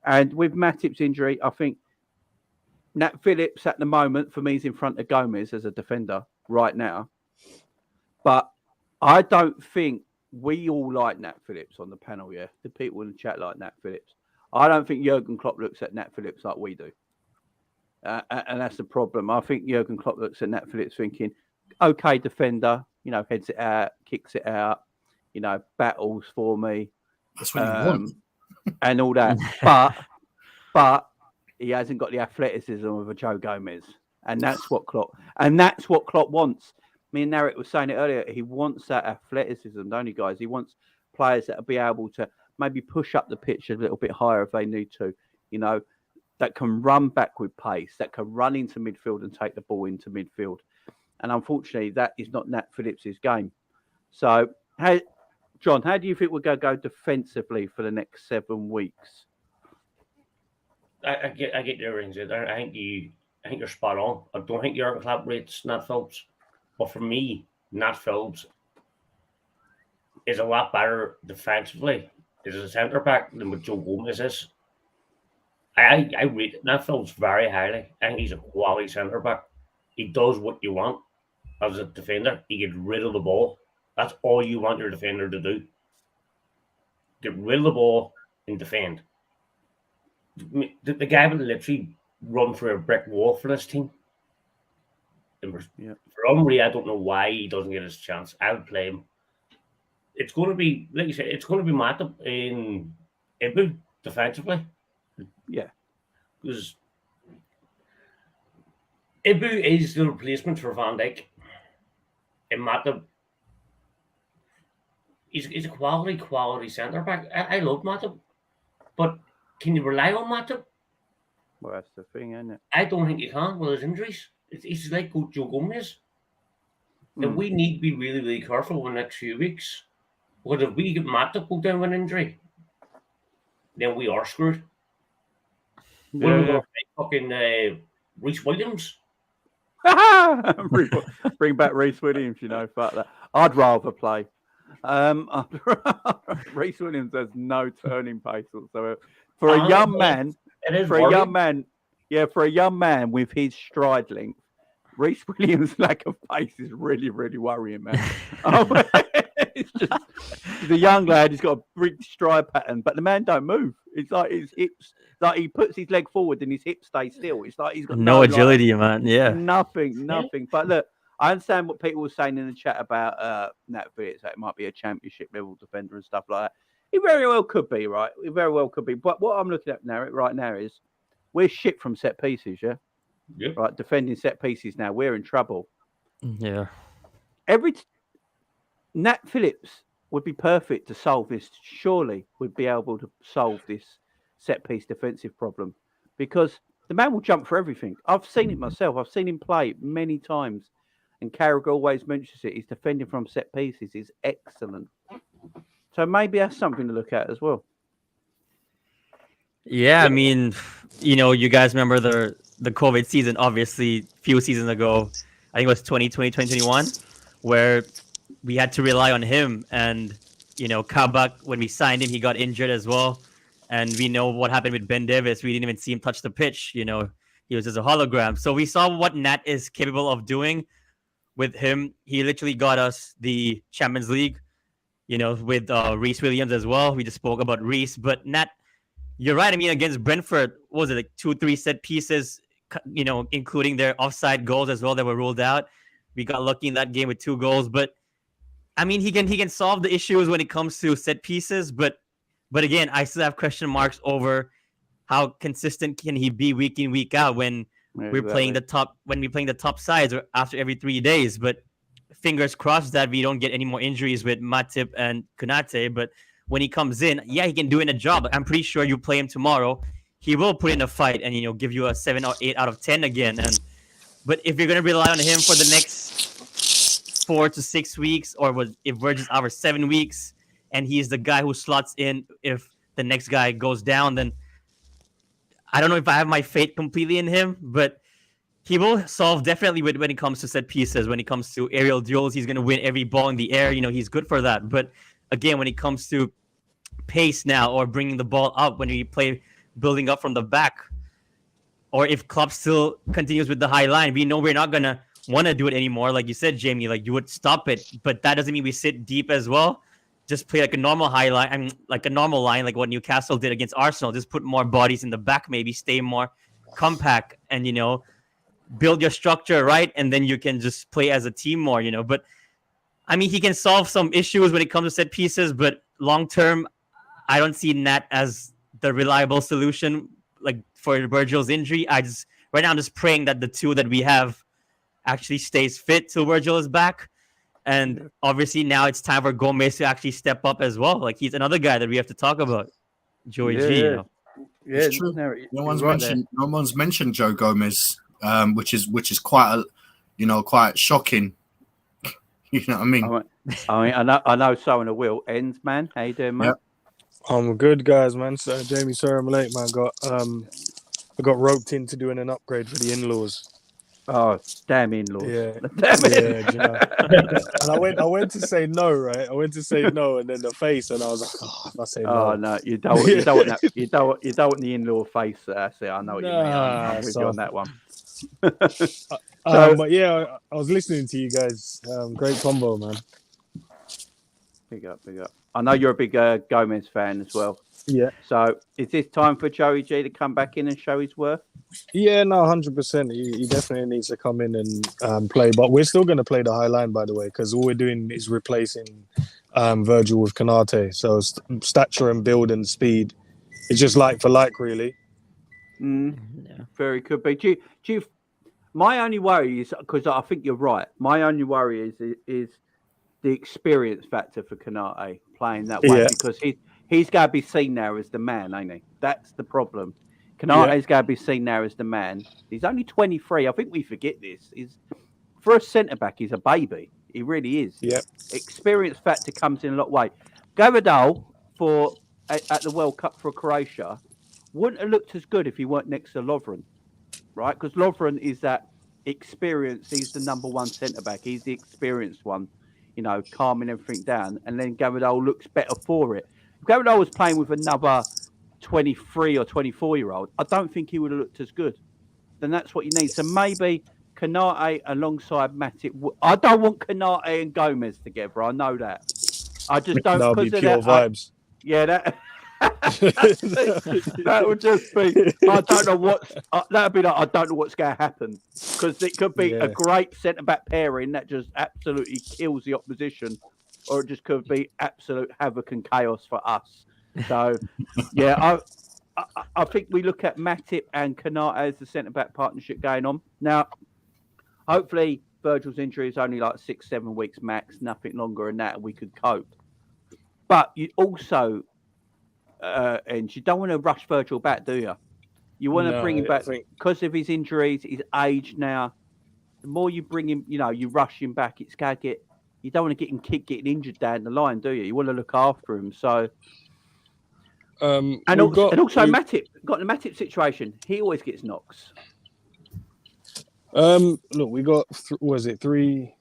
And with Matip's injury, I think Nat Phillips at the moment, for me, is in front of Gomez as a defender right now. But I don't think we all like Nat Phillips on the panel, yeah? The people in the chat like Nat Phillips. I don't think Jurgen Klopp looks at Nat Phillips like we do. And that's the problem. I think Jurgen Klopp looks at Nat Phillips thinking, okay, defender, heads it out, kicks it out, battles for me. That's what you want. And all that. But he hasn't got the athleticism of a Joe Gomez. And that's what Klopp wants. Me and Narek was saying it earlier. He wants that athleticism, don't he, guys? He wants players that will be able to maybe push up the pitch a little bit higher if they need to. That can run back with pace, that can run into midfield and take the ball into midfield. And unfortunately, that is not Nat Phillips's game. So, John, how do you think we're going to go defensively for the next 7 weeks? I get your rings there. I think you're spot on. I don't think Jurgen Klopp rates Nat Phillips, but for me, Nat Phillips is a lot better defensively as a centre back than what Joe Gomez is. I rate Nat Phillips very highly. I think he's a quality centre back. He does what you want as a defender. He gets rid of the ball. That's all you want your defender to do. Get rid of the ball and defend. The guy would literally run through a brick wall for this team. And for Umri, I don't know why he doesn't get his chance. I would play him. It's going to be, like you said, it's going to be Matip in Ibu defensively. Yeah. Because Ibu is the replacement for Van Dijk. And Matip, he's a quality centre back. I love Matip. But can you rely on Matip? Well, that's the thing, isn't it? I don't think you can with his injuries. It's like Joe Gomez. And we need to be really, really careful in the next few weeks. Because if we get Matip go down with an injury, then we are screwed. When are we going to play fucking Reece Williams? Bring back Reece Williams, fuck that. I'd rather play. Reece Williams has no turning pace whatsoever. For a young man, for a young man with his stride length, Reece Williams' lack of pace is really, really worrying, man. It's just he's a young lad. He's got a big stride pattern, but the man don't move. It's like his hips, like he puts his leg forward and his hips stay still. It's like he's got no agility, man. Yeah, nothing. But look, I understand what people were saying in the chat about Nat Phillips. That it might be a championship level defender and stuff like that. He very well could be, right? He very well could be. But what I'm looking at right now is we're shit from set pieces, yeah? Yep. Right, defending set pieces now. We're in trouble. Yeah. Nat Phillips would be perfect to solve this. Surely would be able to solve this set piece defensive problem because the man will jump for everything. I've seen it myself. I've seen him play many times. And Carragher always mentions it. His defending from set pieces is excellent. So maybe that's something to look at as well. Yeah, I mean, you guys remember the COVID season, obviously, a few seasons ago. I think it was 2020, 2021, where we had to rely on him. And, Kabak, when we signed him, he got injured as well. And we know what happened with Ben Davis. We didn't even see him touch the pitch. He was just a hologram. So we saw what Nat is capable of doing with him. He literally got us the Champions League, with Reece Williams as well. We just spoke about Reece. But Nat, you're right. I mean, against Brentford, what was it, like 2-3 set pieces, including their offside goals as well that were ruled out. We got lucky in that game with 2 goals. But, I mean, he can solve the issues when it comes to set pieces. But again, I still have question marks over how consistent can he be week in, week out when we're playing the top sides after every 3 days. But fingers crossed that we don't get any more injuries with Matip and Konate. But when he comes in, he can do in a job. I'm pretty sure you play him tomorrow, he will put in a fight and give you a 7 or 8 out of 10 again. But if you're gonna rely on him for the next 4 to 6 weeks, or if we're just our 7 weeks, and he's the guy who slots in if the next guy goes down, then I don't know if I have my faith completely in him. But he will solve definitely when it comes to set pieces. When it comes to aerial duels, he's gonna win every ball in the air. He's good for that. But again, when it comes to pace now, or bringing the ball up when we play building up from the back, or if Klopp still continues with the high line, we know we're not going to want to do it anymore. Like you said, Jamie, like you would stop it, but that doesn't mean we sit deep as well. Just play like a normal high line, like a normal line, like what Newcastle did against Arsenal. Just put more bodies in the back, maybe stay more compact and, build your structure right. And then you can just play as a team more, But I mean, he can solve some issues when it comes to set pieces, but long term, I don't see Nat as the reliable solution, like for Virgil's injury. Right now I'm just praying that the 2 that we have actually stays fit till Virgil is back. And obviously now it's time for Gomez to actually step up as well. Like he's another guy that we have to talk about. Joey G. You know? Yeah, It's true. no, No one's right mentioned. No one's mentioned Joe Gomez, which is quite quite shocking. You know what I mean? I know. So in a will ends, man. How you doing, mate? Yeah. I'm good, guys, man. So, Jamie, sorry I'm late, man. I got roped into doing an upgrade for the in-laws. Oh, damn in-laws. Yeah, Damn yeah. Do you know? And I went to say no, right? I went to say no, and then the face, and I was like, oh, if I say Oh no. no, you don't want that. You don't want the in-law face. That's it. I know what you mean. I'm with you on that one. But yeah, I was listening to you guys. Great combo, man. Big up. I know you're a big Gomez fan as well. Yeah. So is this time for Joey G to come back in and show his worth? Yeah, no, 100%. He definitely needs to come in and play. But we're still going to play the high line, by the way, because all we're doing is replacing Virgil with Konate. So stature and build and speed, it's just like for like, really. Yeah. Very could be. Do you? My only worry is, because I think you're right. My only worry is the experience factor for Konate playing that way, because he's got to be seen now as the man, ain't he? That's the problem. Konate's got to be seen now as the man. He's only 23. I think we forget this. For a centre back, he's a baby. He really is. Yeah. Experience factor comes in a lot of way. Gavadal at the World Cup for Croatia wouldn't have looked as good if he weren't next to Lovren, right? Because Lovren is that experience. He's the number one centre back. He's the experienced one, calming everything down. And then Gavadal looks better for it. If Gavadal was playing with another 23 or 24-year-old, I don't think he would have looked as good. Then that's what you need. So maybe Konate alongside Matip. I don't want Konate and Gomez together. I know that. I just don't. That'll be pure vibes. That that would just be. I don't know what. That'd be like. I don't know what's going to happen, because it could be a great centre back pairing that just absolutely kills the opposition, or it just could be absolute havoc and chaos for us. So, I think we look at Matip and Konate as the centre back partnership going on now. Hopefully, Virgil's injury is only like 6-7 weeks max, nothing longer than that, and we could cope. But you also, and you don't want to rush Virgil back, do you? You want to bring him back because of his injuries, his age now. The more you bring him, you rush him back, it's going to get. You don't want to get him getting injured down the line, do you? You want to look after him. So, and also Matip, got the Matip situation. He always gets knocks. Look, we got three?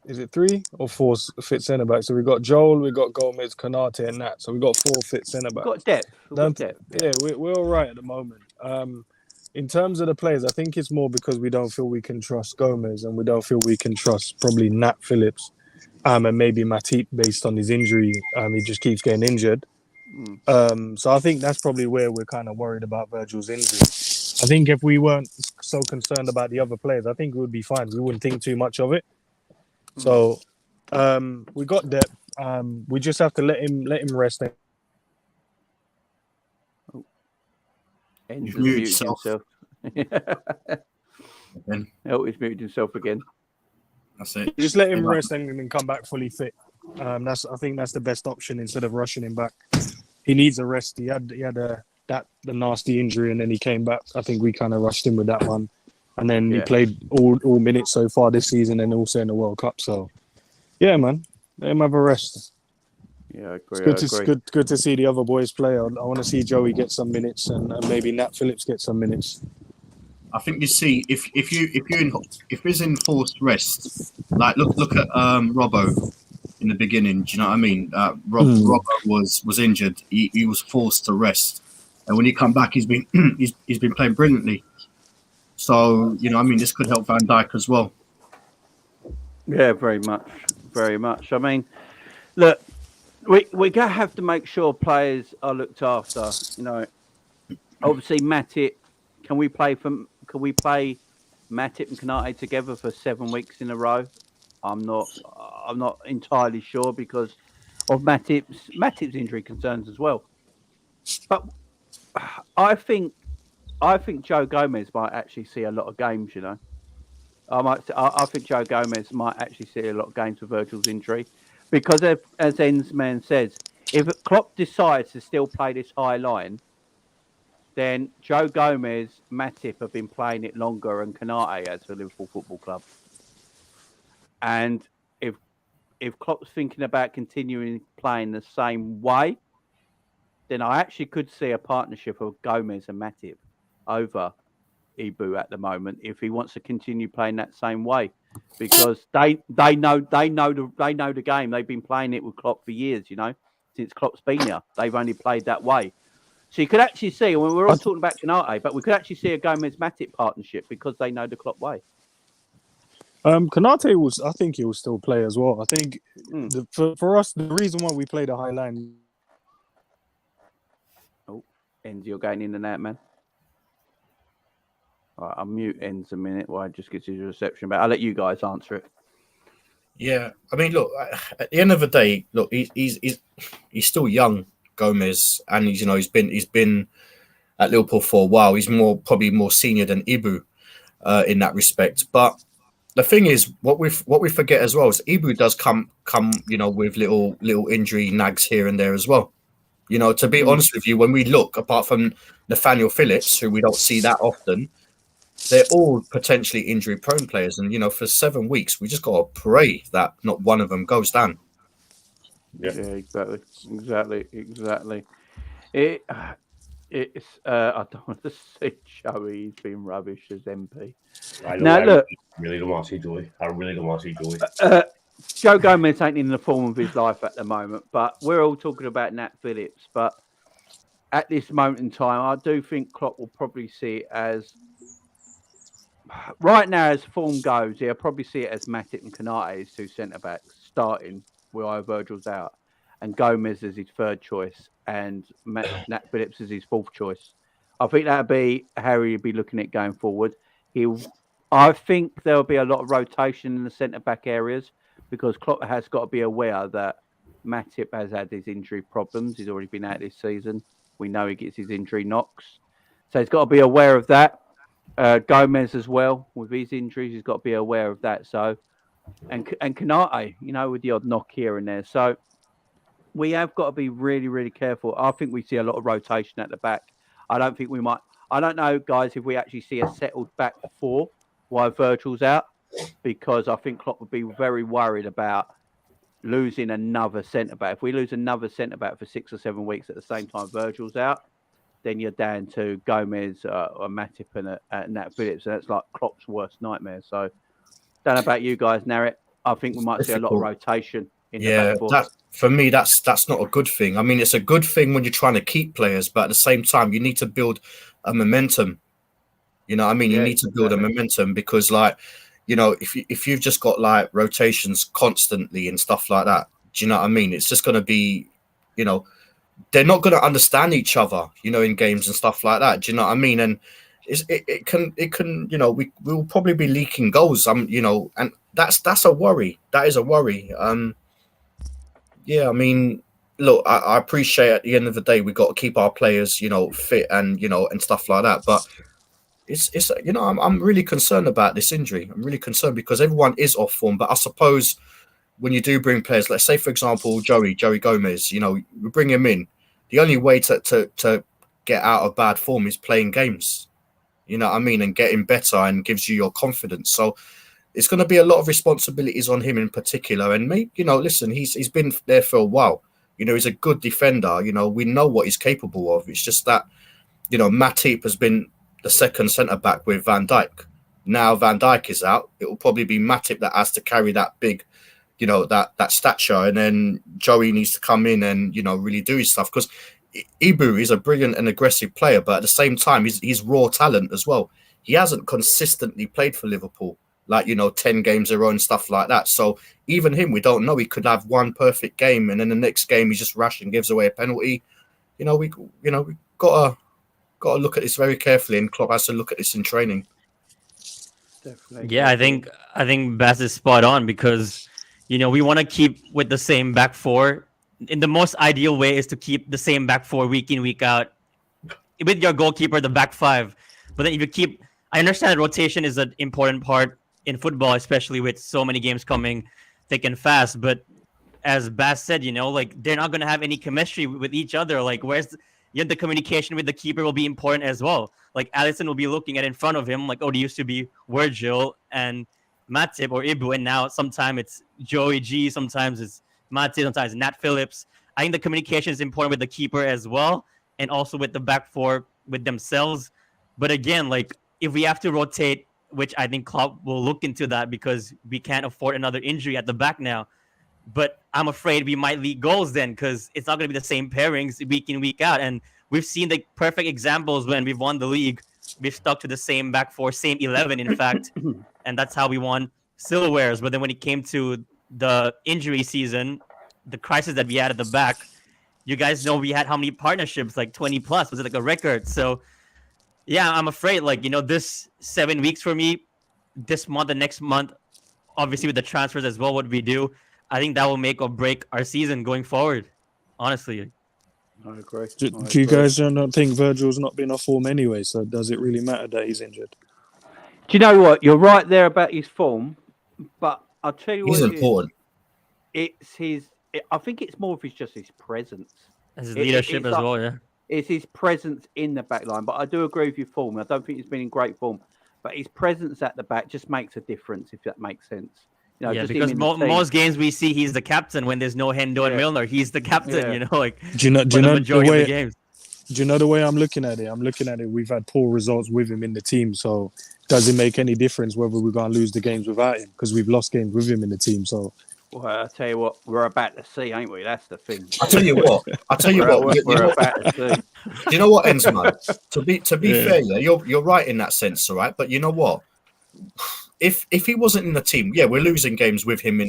Is it 3 or 4 fit centre backs? So we got Joel, we got Gomez, Konate, and Nat. So we got 4 fit centre backs. Got depth. Yeah, we're all right at the moment. In terms of the players, I think it's more because we don't feel we can trust Gomez, and we don't feel we can trust probably Nat Phillips, and maybe Matip based on his injury. He just keeps getting injured. So I think that's probably where we're kind of worried about Virgil's injury. I think if we weren't so concerned about the other players, I think we would be fine. We wouldn't think too much of it. So we got depth. We just have to let him rest. You've muted himself. He's muted himself again. That's it. Just let him rest and then come back fully fit. I think that's the best option instead of rushing him back. He needs a rest. He had the nasty injury, and then he came back. I think we kind of rushed him with that one. And then he played all minutes so far this season, and also in the World Cup. So, yeah, man, let him have a rest. Yeah, I agree. It's good to see the other boys play. I want to see Joey get some minutes, and maybe Nat Phillips get some minutes. I think you see if he's in forced rest, like look at Robbo in the beginning. Do you know what I mean? Robbo was injured. He was forced to rest, and when he come back, he's been playing brilliantly. So, this could help Van Dijk as well. Yeah, very much. Very much. I mean, look, we're going to have to make sure players are looked after. Obviously, Matip, can we play Matip and Konate together for 7 weeks in a row? I'm not entirely sure because of Matip's injury concerns as well. But I think Joe Gomez might actually see a lot of games, I think Joe Gomez might actually see a lot of games with Virgil's injury because, as Ensman says, if Klopp decides to still play this high line, then Joe Gomez, Matip have been playing it longer and Canate has for Liverpool Football Club. And if Klopp's thinking about continuing playing the same way, then I actually could see a partnership of Gomez and Matip over Ibu at the moment if he wants to continue playing that same way, because they know the game. They've been playing it with Klopp for years, since Klopp's been here. They've only played that way. So you could actually see, when we're all talking about Canate, but we could actually see a Gomez Matip partnership because they know the Klopp way. Canate I think he will still play as well. I think for us, the reason why we play the high line. Oh, Enz, you're going in and out, man. All right, I'll mute Enz a minute while I just get his reception back. I'll let you guys answer it. Yeah, I mean, look, at the end of the day, look, he's still young, Gomez, and he's been at Liverpool for a while. He's probably more senior than Ibu in that respect. But the thing is, what we forget as well is Ibu does come with little injury nags here and there as well. To be honest with you, when we look, apart from Nathaniel Phillips, who we don't see that often, they're all potentially injury-prone players. And, for 7 weeks, we just got to pray that not one of them goes down. Yeah, exactly. It's I don't want to see Joey. He's been rubbish as MP. I really don't want to see Joey. I really don't want to see Joey. Joe Gomez ain't in the form of his life at the moment, but we're all talking about Nat Phillips. But at this moment in time, I do think Klopp will probably see it as, right now, as form goes, he'll probably see it as Matip and Canate as two centre-backs starting while Virgil's out, and Gomez as his third choice, and Nat Phillips as his fourth choice. I think that'll be how he'll be looking at going forward. I think there'll be a lot of rotation in the centre-back areas, because Klopp has got to be aware that Matip has had his injury problems. He's already been out this season. We know he gets his injury knocks. So he's got to be aware of that. Gomez as well, with his injuries, he's got to be aware of that. So, and Canate, with the odd knock here and there. So we have got to be really, really careful. I think we see a lot of rotation at the back. I don't know, guys, if we actually see a settled back four while Virgil's out, because I think Klopp would be very worried about losing another centre-back. If we lose another centre-back for 6 or 7 weeks at the same time Virgil's out, then you're down to Gomez or Matip and Nat Phillips. And that's like Klopp's worst nightmare. So, don't know about you guys, Narrett. I think we might see a lot of rotation in the back four. For me, that's not a good thing. I mean, it's a good thing when you're trying to keep players, but at the same time, you need to build a momentum. You need to build a momentum, because, if you've just got rotations constantly and stuff like that, do you know what I mean? It's just going to be, they're not going to understand each other, in games and stuff like that. Do you know what I mean? And it can, we will probably be leaking goals, and that's a worry. That is a worry. Look, I appreciate at the end of the day, we've got to keep our players, fit and, and stuff like that. But it's I'm really concerned about this injury. I'm really concerned because everyone is off form. But I suppose when you do bring players, let's say, for example, Joey Gomez, we bring him in. The only way to get out of bad form is playing games, and getting better, and gives you your confidence. So it's going to be a lot of responsibilities on him in particular. And listen, he's been there for a while. He's a good defender. We know what he's capable of. It's just that, Matip has been the second centre-back with Van Dijk. Now Van Dijk is out. It will probably be Matip that has to carry that big, that stature. And then Joey needs to come in and, really do his stuff. Because Ibu is a brilliant and aggressive player, but at the same time, he's raw talent as well. He hasn't consistently played for Liverpool, 10 games in a row and stuff like that. So even him, we don't know. He could have one perfect game, and then the next game he's just rash and gives away a penalty. We got to look at this very carefully, and Klopp has to look at this in training. Definitely. Yeah, I think Baz is spot on, because we want to keep with the same back four. In the most ideal way is to keep the same back four week in, week out, with your goalkeeper, the back five. But then if you keep, I understand that rotation is an important part in football, especially with so many games coming thick and fast. But as Bass said, like they're not going to have any chemistry with each other. Like the communication with the keeper will be important as well. Like Alisson will be looking at in front of him, like, oh, they used to be Virgil and Matip or Ibu, and now sometimes it's Joey G, sometimes it's Matip, sometimes Nat Phillips. I think the communication is important with the keeper as well, and also with the back four with themselves. But again, like if we have to rotate, which I think Klopp will look into that because we can't afford another injury at the back now. But I'm afraid we might leak goals then because it's not going to be the same pairings week in, week out. And we've seen the perfect examples when we've won the league. We've stuck to the same back four, same 11, in fact. And that's how we won silverwares. But then when it came to the injury season, the crisis that we had at the back, you guys know we had how many partnerships, like 20 plus, was it like a record? So yeah, I'm afraid this 7 weeks for me, this month and next month, obviously with the transfers as well, what we do, I think that will make or break our season going forward, honestly. I agree. Do you guys not think Virgil's not been off form anyway? So does it really matter that he's injured? Do you know what? You're right there about his form, but I'll tell you He's what. important. It's his. I think it's more of just his presence. As his leadership as well, yeah. It's his presence in the back line. But I do agree with your form. I don't think he's been in great form. But his presence at the back just makes a difference, if that makes sense. Because most games we see he's the captain when there's no Hendo and Milner. He's the captain, Do you know the majority of the games. Do you know the way I'm looking at it? I'm looking at it. We've had poor results with him in the team. So does it make any difference whether we're going to lose the games without him? Because we've lost games with him in the team. So. Well, I'll tell you what, we're about to see, ain't we? That's the thing. I'll tell you what. We're about to see. Do you know what, Ensman? To be fair, you're right in that sense, all right. But you know what? If he wasn't in the team, we're losing games with him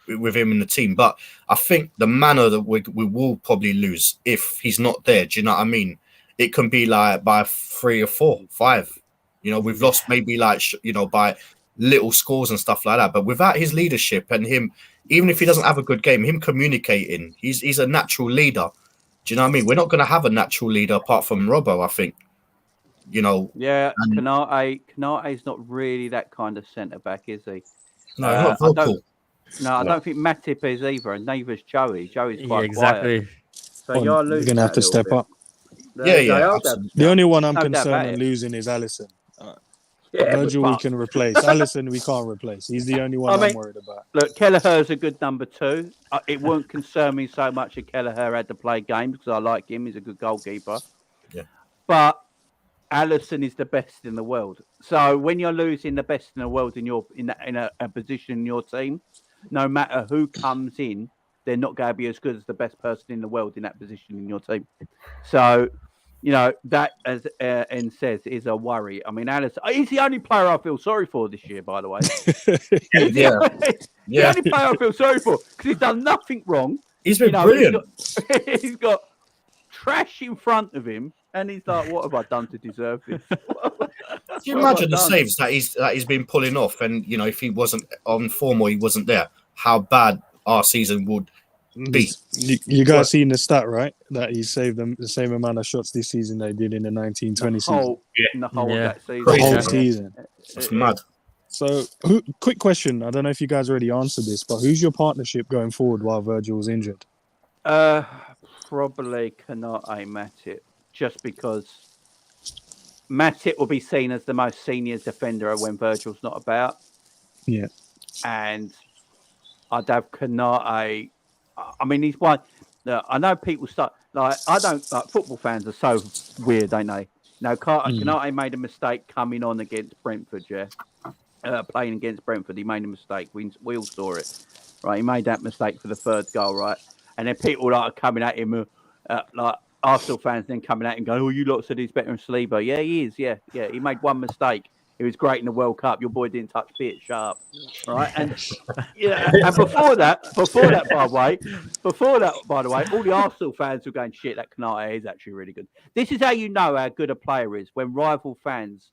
with him in the team. But I think the manner that we will probably lose if he's not there. Do you know what I mean? It can be like by 3 or 4, 5. We've lost maybe by little scores and stuff like that. But without his leadership and him, even if he doesn't have a good game, him communicating, he's a natural leader. Do you know what I mean? We're not going to have a natural leader apart from Robbo, I think. Yeah, Kanate's not really that kind of centre back, is he? No, not vocal. I don't think Matip is either, and neither's Joey. Joey's quite exactly. quiet. So you're losing. You're gonna have to step up. The only one I'm concerned in losing is Alisson. Virgil we can replace. Alisson we can't replace. He's the only one I'm worried about. Look, Kelleher's a good number 2. It won't concern me so much if Kelleher had to play games because I like him. He's a good goalkeeper. Yeah. But Alisson is the best in the world. So when you're losing the best in the world in a position in your team, no matter who comes in, they're not going to be as good as the best person in the world in that position in your team. So, that, as N says, is a worry. I mean, Alisson, he's the only player I feel sorry for this year, by the way. The only player I feel sorry for because he's done nothing wrong. He's been brilliant. He's got trash in front of him. And he's like, what have I done to deserve this? Do you imagine the saves that he's been pulling off? And, if he wasn't on form or he wasn't there, how bad our season would be. You guys seen the stat, right? That he saved them the same amount of shots this season they did in the 1920 season. In the whole of that season. The whole season. It's mad. So, quick question. I don't know if you guys already answered this, but who's your partnership going forward while Virgil's injured? Probably Kanate Matip. Just because Matip will be seen as the most senior defender when Virgil's not about. Yeah. And I'd have Kanate. I mean, he's one. I know people start football fans are so weird, ain't they? Now, Kanate made a mistake coming on against Brentford, playing against Brentford. He made a mistake. We all saw it, right? He made that mistake for the 3rd goal, right? And then people are coming at him Arsenal fans then coming out and going, "Oh, you lot said he's better than Saliba." Yeah, he is. Yeah. He made one mistake. He was great in the World Cup. Your boy didn't touch Pitt. Shut up. All right. And and before that, by the way, all the Arsenal fans were going, "Shit, that Kanate is actually really good." This is how you know how good a player is when rival fans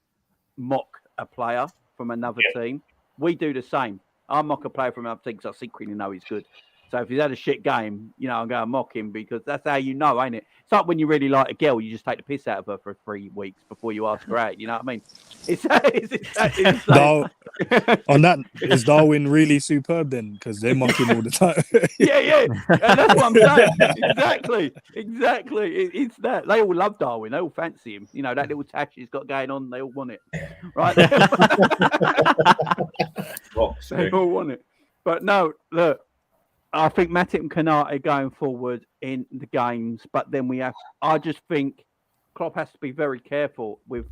mock a player from another team. We do the same. I mock a player from another team because I secretly know he's good. So if he's had a shit game, I'm going to mock him because that's how you know, ain't it? It's like when you really like a girl, you just take the piss out of her for 3 weeks before you ask her out. You know what I mean? It's exactly the same. On that, is Darwin really superb then? Because they mock him all the time. Yeah. And that's what I'm saying. Exactly. It's that. They all love Darwin. They all fancy him. That little tash he's got going on, they all want it. Right? They all want it. But no, look. I think Matip and Konate going forward in the games, but then I just think Klopp has to be very careful with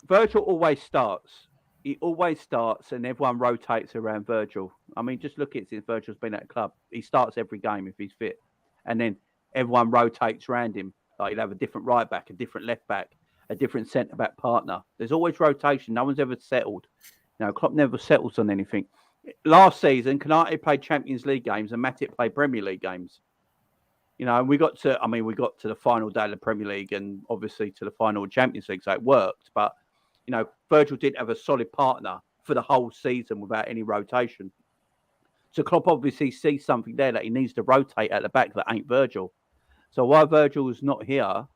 Virgil. Always starts. He always starts, and everyone rotates around Virgil. I mean, just look at it since Virgil's been at the club. He starts every game if he's fit, and then everyone rotates around him. Like he'll have a different right back, a different left back, a different centre back partner. There's always rotation. No one's ever settled. Klopp never settles on anything. Last season, Konate played Champions League games and Matip played Premier League games. We got to the final day of the Premier League and obviously to the final of Champions League, so it worked. But, Virgil didn't have a solid partner for the whole season without any rotation. So Klopp obviously sees something there that he needs to rotate at the back that ain't Virgil. So while Virgil's not here,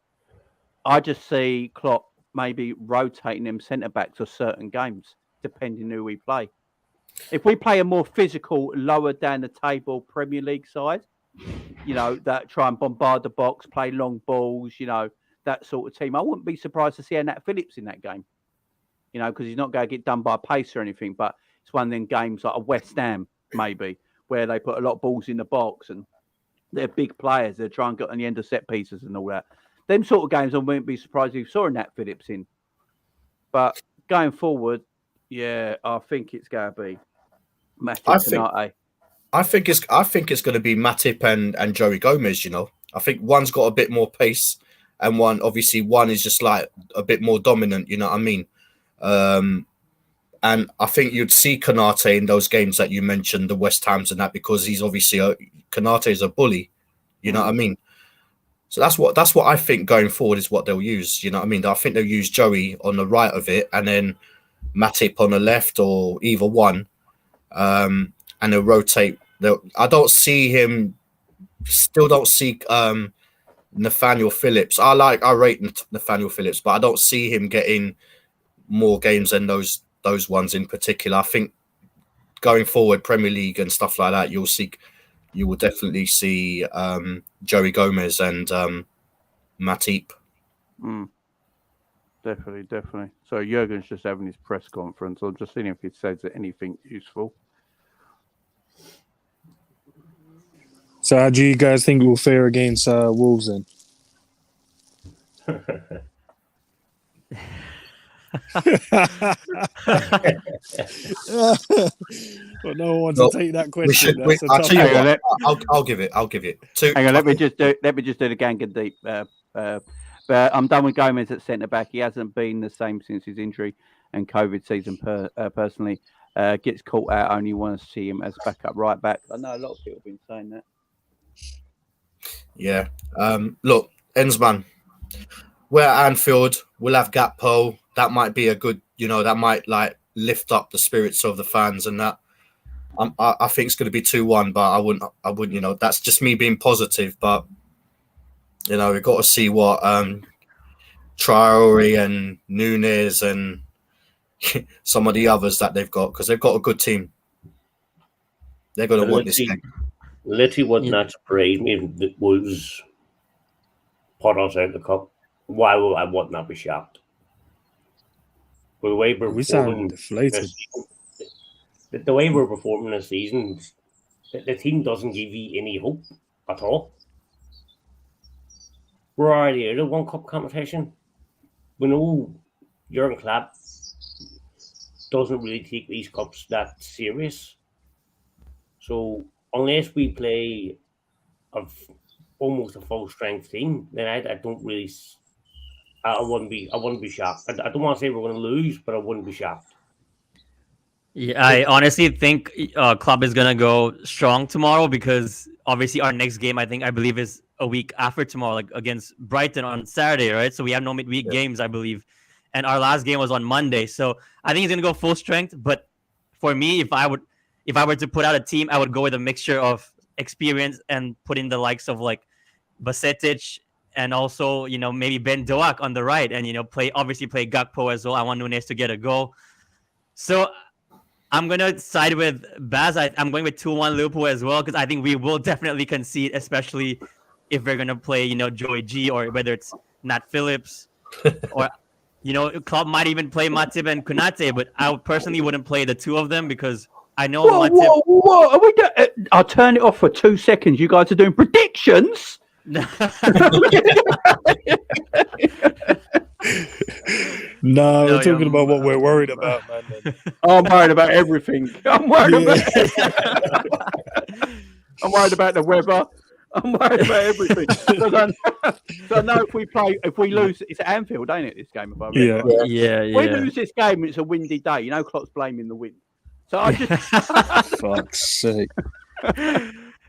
I just see Klopp maybe rotating them centre-backs for certain games, depending who we play. If we play a more physical, lower down the table Premier League side, that try and bombard the box, play long balls, that sort of team, I wouldn't be surprised to see Nat Phillips in that game, because he's not going to get done by a pace or anything. But it's one of them games like a West Ham, maybe, where they put a lot of balls in the box and they're big players. They're trying to get on the end of set pieces and all that. Them sort of games, I wouldn't be surprised if you saw a Nat Phillips in. But going forward, yeah, I think it's going to be Matip Konate. I think it's going to be Matip and Joey Gomez. I think one's got a bit more pace, and one is just like a bit more dominant. You know what I mean? And I think you'd see Konate in those games that you mentioned, the West Hams and that, because he's obviously Konate is a bully. You know what I mean? So that's what I think going forward is what they'll use. You know what I mean? I think they'll use Joey on the right of it, and then Matip on the left, or either one, and they'll rotate. I don't see him. Still don't see Nathaniel Phillips. I rate Nathaniel Phillips, but I don't see him getting more games than those ones in particular. I think going forward, Premier League and stuff like that, you will definitely see Joey Gomez and Matip. Definitely. So Jurgen's just having his press conference. I'm just seeing if he says anything useful. So how do you guys think we'll fare against Wolves then? Well, no one wants to take that question. I'll tell you what. I'll give it. Hang on, let me just do the gang and deep. But I'm done with Gomez at centre back. He hasn't been the same since his injury and COVID season. Personally, gets caught out. I only want to see him as backup right back. I know a lot of people have been saying that. Yeah. Look, Ensman, we're at Anfield. We'll have Gakpo. That might be a good, that might like lift up the spirits of the fans and that. I think it's going to be 2-1, but I wouldn't, that's just me being positive. But, we've got to see what Traore and Nunes and some of the others that they've got, because they've got a good team. They're going to want this game. Literally would not surprise me if the Wolves put us out of the cup. Why would I would not be shocked? The way we sound deflated. The way we're performing this season, the team doesn't give you any hope at all. We're already out of one cup competition. We know Jurgen Klopp doesn't really take these cups that serious. So unless we play almost a full strength team, then I don't really. I wouldn't be shocked. I don't want to say we're going to lose, but I wouldn't be shocked. Yeah, I honestly think Klopp is going to go strong tomorrow, because obviously our next game, I believe, is a week after tomorrow, like against Brighton on Saturday, right? So we have no midweek games, I believe. And our last game was on Monday. So I think he's going to go full strength. But for me, if I were to put out a team, I would go with a mixture of experience and put in the likes of like Basetic and also, maybe Ben Doak on the right, and play Gakpo as well. I want Nunes to get a goal. So I'm gonna side with Baz. I'm going with 2-1 Liverpool as well, because I think we will definitely concede, especially if we're gonna play, Joey G, or whether it's Nat Phillips, or Klopp might even play Matip and Konate. But I personally wouldn't play the two of them because I know Matip. What? Are we I'll turn it off for 2 seconds. You guys are doing predictions. No, we're talking about what we're worried about, man. I'm worried about everything. I'm worried about the weather. I'm worried about everything. So I know if we lose, it's at Anfield, ain't it? This game, if I remember. Yeah. If we lose this game, it's a windy day. Klopp's blaming the wind. So I just fuck's sake.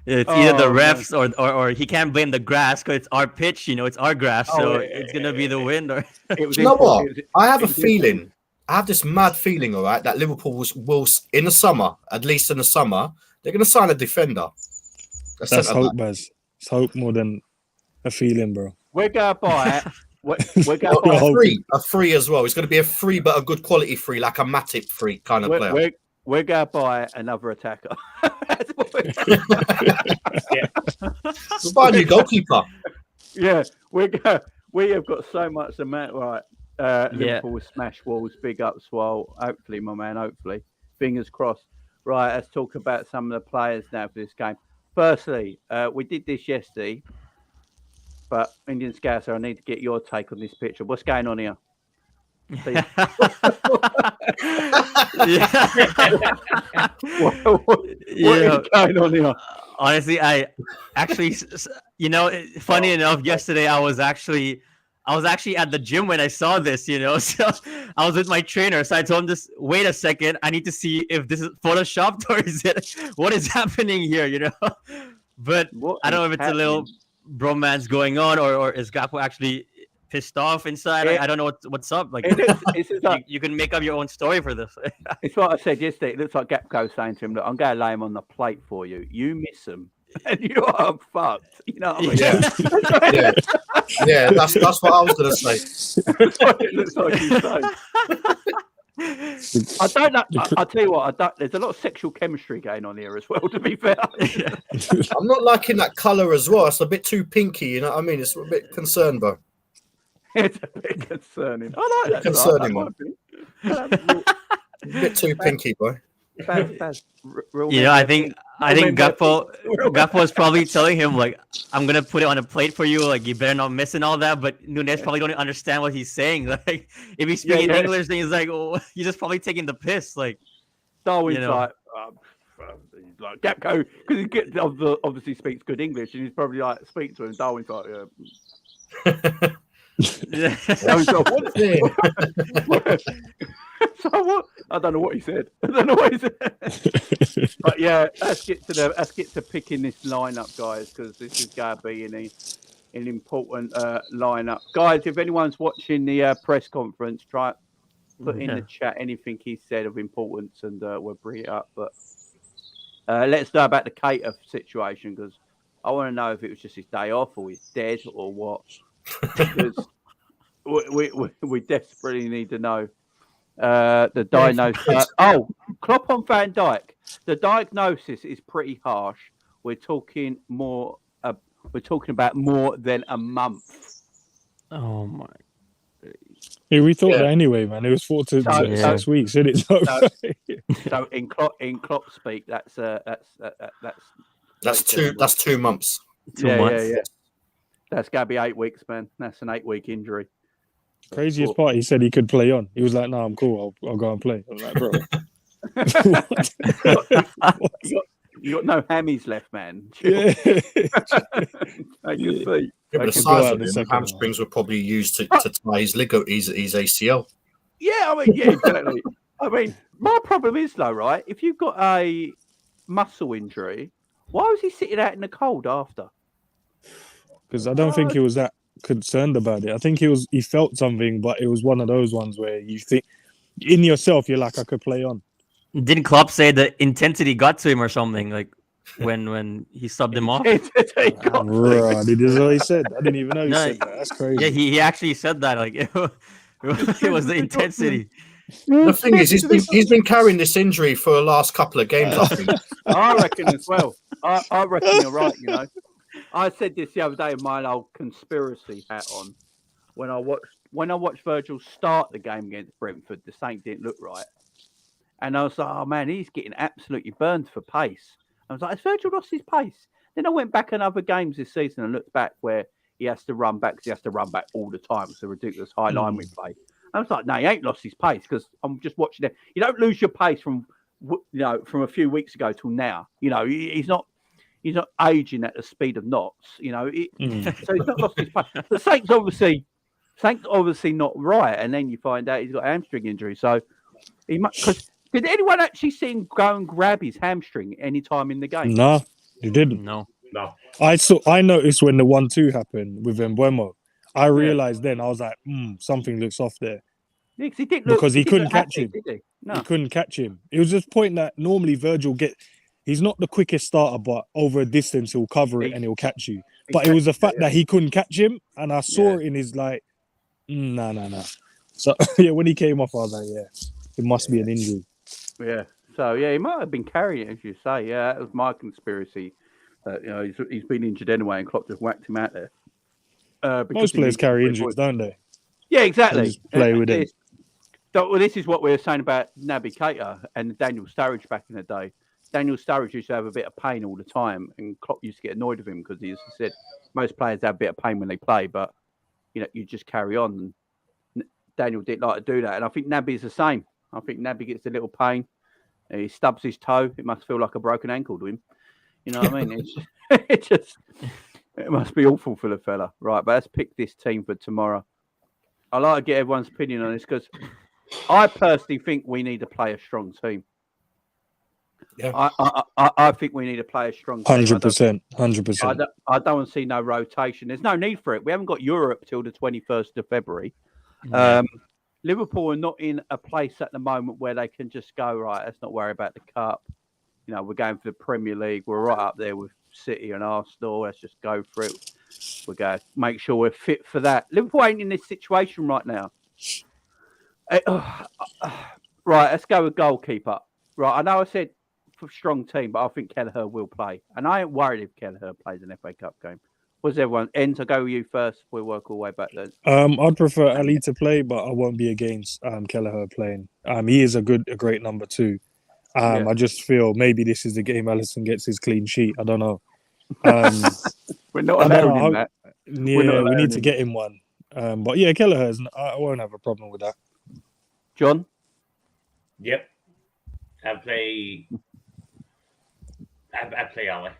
It's either the refs or he can't blame the grass because it's our pitch, it's our grass, so it's gonna be the wind. Or you know what? I have a feeling. I have this mad feeling, all right, that Liverpool will in the summer, at least in the summer, they're gonna sign a defender. That's hope, Baz. It's hope more than a feeling, bro. We're gonna buy it. We're going to buy a free as well. It's going to be a free, but a good quality free, like a Matip free kind of player. We're going to buy another attacker. That's what we'll buy a new goalkeeper. Yeah, we have got so much amount. Right, Liverpool will smash walls. Big up, Swole. Hopefully, my man. Hopefully, fingers crossed. Right, let's talk about some of the players now for this game. Firstly, we did this yesterday, but Indian Scouser, I need to get your take on this picture. What's going on here? What is going on here? Honestly, I actually, funny enough, yesterday I was actually at the gym when I saw this, so I was with my trainer. So I told him, just wait a second. I need to see if this is photoshopped or what is happening here, But I don't know if it's a little bromance going on or is Gakpo actually pissed off inside? I don't know what's up. Like, you can make up your own story for this. It's what I said yesterday. It looks like Gakpo saying to him, look, I'm going to lay him on the plate for you. You miss them. And you are fucked. You know what I mean? Yeah, that's what I was going to say. That's what it looks like he's saying. I don't know. I'll tell you what. There's a lot of sexual chemistry going on here as well, to be fair. I'm not liking that colour as well. It's a bit too pinky, you know what I mean? It's a bit concerned, bro. It's a bit concerning. I like that. Concerning one. A bit too pinky, boy. I think Gakpo is probably telling him, like, I'm gonna put it on a plate for you, like, you better not miss and all that. But Nunes probably don't understand what he's saying. Like, if he's speaking English, then he's like, oh, he's just probably taking the piss. Like, Darwin's like Gakpo, because he obviously speaks good English, and he's probably like, speak to him. Darwin's like, So what? I don't know what he said. But yeah, let's get to picking this lineup, guys, because this is going to be an important lineup, guys. If anyone's watching the press conference, try put in the chat anything he said of importance, and we'll bring it up. But let's know about the Keita situation, because I want to know if it was just his day off or he's dead or what. Because we desperately need to know. The diagnosis. Klopp on Van Dijk. The diagnosis is pretty harsh. We're talking more. We're talking about more than a month. Oh my! Yeah, we thought that anyway, man. It was 4 to 6 weeks, isn't it? So in Klopp speak, that's 2 months. 2 months. Yeah. That's gotta be 8 weeks, man. That's an 8-week injury. Craziest part, he said he could play on. He was like, "No, I'm cool. I'll go and play." I was like, "Bro, you got no hammies left, man." Yeah. I can see. Yeah, but the size of the hamstrings were probably used to tie his ACL. Yeah, I mean, exactly. I mean, my problem is though, right? If you've got a muscle injury, why was he sitting out in the cold after? Because I don't think he was that concerned about it. I think he felt something, but it was one of those ones where you think in yourself, you're like, I could play on. Didn't Klopp say the intensity got to him or something? Like when he subbed him off? Right, it is what he said. I didn't even know he No, said that. That's crazy. yeah, he actually said that. Like it was the intensity. The thing is, he's been carrying this injury for the last couple of games, I think. I reckon as well. I reckon you're right. You know, I said this the other day with my old conspiracy hat on when I watched Virgil start the game against Brentford. The Saint didn't look right, and I was like, oh man, he's getting absolutely burned for pace. I was like, has Virgil lost his pace? Then I went back in other games this season and looked back where he has to run back because he has to run back all the time. It's a ridiculous high line we play. I was like, no, he ain't lost his pace because I'm just watching it. You don't lose your pace from a few weeks ago till now. You know, he's not aging at the speed of knots. You know, so he's not lost his pace. The Saints obviously not right, and then you find out he's got a hamstring injury. So he must. Because did anyone actually see him go and grab his hamstring any time in the game? No, he didn't. No. I noticed when the 1-2 happened with Mbeumo. I realized then, I was like, something looks off there. Yeah, he because he couldn't catch him. Did he? No. He couldn't catch him. It was just point that normally Virgil he's not the quickest starter, but over a distance he'll cover it and he'll catch you. But it was the fact that he couldn't catch him, and I saw it in his like, no. So yeah, when he came off, I was like, it must be an injury. Yeah. So yeah, he might have been carrying it, as you say. Yeah, that was my conspiracy. He's been injured anyway, and Klopp just whacked him out there. Most players carry injuries, don't they? Yeah, exactly. Play with it. Well, this is what we were saying about Naby Keita and Daniel Sturridge back in the day. Daniel Sturridge used to have a bit of pain all the time, and Klopp used to get annoyed with him because he used to said most players have a bit of pain when they play, but you just carry on. And Daniel didn't like to do that, and I think Naby is the same. I think Naby gets a little pain. He stubs his toe. It must feel like a broken ankle to him. You know what I mean? It must be awful for the fella. Right, but let's pick this team for tomorrow. I like to get everyone's opinion on this because I personally think we need to play a strong team. Yeah. I think we need to play a strong team. 100%. I don't want to see no rotation. There's no need for it. We haven't got Europe till the 21st of February. Liverpool are not in a place at the moment where they can just go, right, let's not worry about the cup. We're going for the Premier League. We're right up there with City and Arsenal. Let's just go for it. We're going to make sure we're fit for that. Liverpool ain't in this situation right now. Right, let's go with goalkeeper. Right, I know I said for strong team, but I think Kelleher will play. And I ain't worried if Kelleher plays an FA Cup game. What's everyone? Ends, I'll go with you first. We'll work all the way back then. I'd prefer Ali to play, but I won't be against Kelleher playing. He is a great number 2. I just feel maybe this is the game Alisson gets his clean sheet. I don't know. We're not allowed in that. Yeah, we need to get him one. But yeah, Kelleher's. I won't have a problem with that. John? Yep. I play Ali.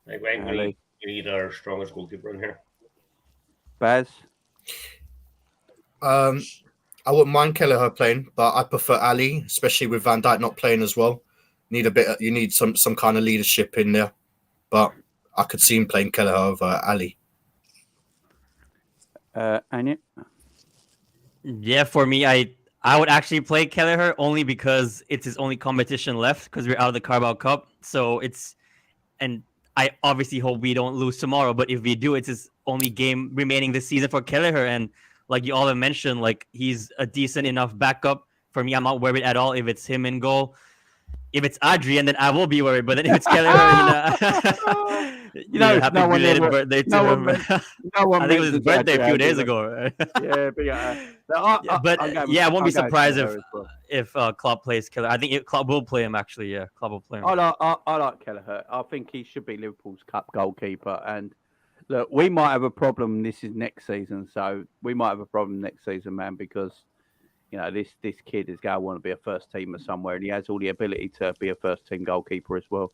Like, we need our strongest goalkeeper in here. Baz? I wouldn't mind Kelleher playing, but I prefer Ali, especially with Van Dijk not playing as well. You need some kind of leadership in there, but I could see him playing Kelleher over Ali. Anya? Yeah, for me, I would actually play Kelleher only because it's his only competition left because we're out of the Carabao Cup. So and I obviously hope we don't lose tomorrow, but if we do, it's his only game remaining this season for Kelleher. And like you all have mentioned, like he's a decent enough backup. For me, I'm not worried at all if it's him in goal. If it's Adrian, then I will be worried. But then if it's Kelleher, happy belated birthday to him. I think it was his birthday a few days ago. Right? I won't be surprised if Klopp plays Kelleher. I think Klopp will play him, actually. Yeah, Klopp will play him. I like Kelleher. I think he should be Liverpool's cup goalkeeper. And look, we might have a problem. This is next season. So we might have a problem next season, man, because this kid is going to want to be a first teamer somewhere, and he has all the ability to be a first team goalkeeper as well.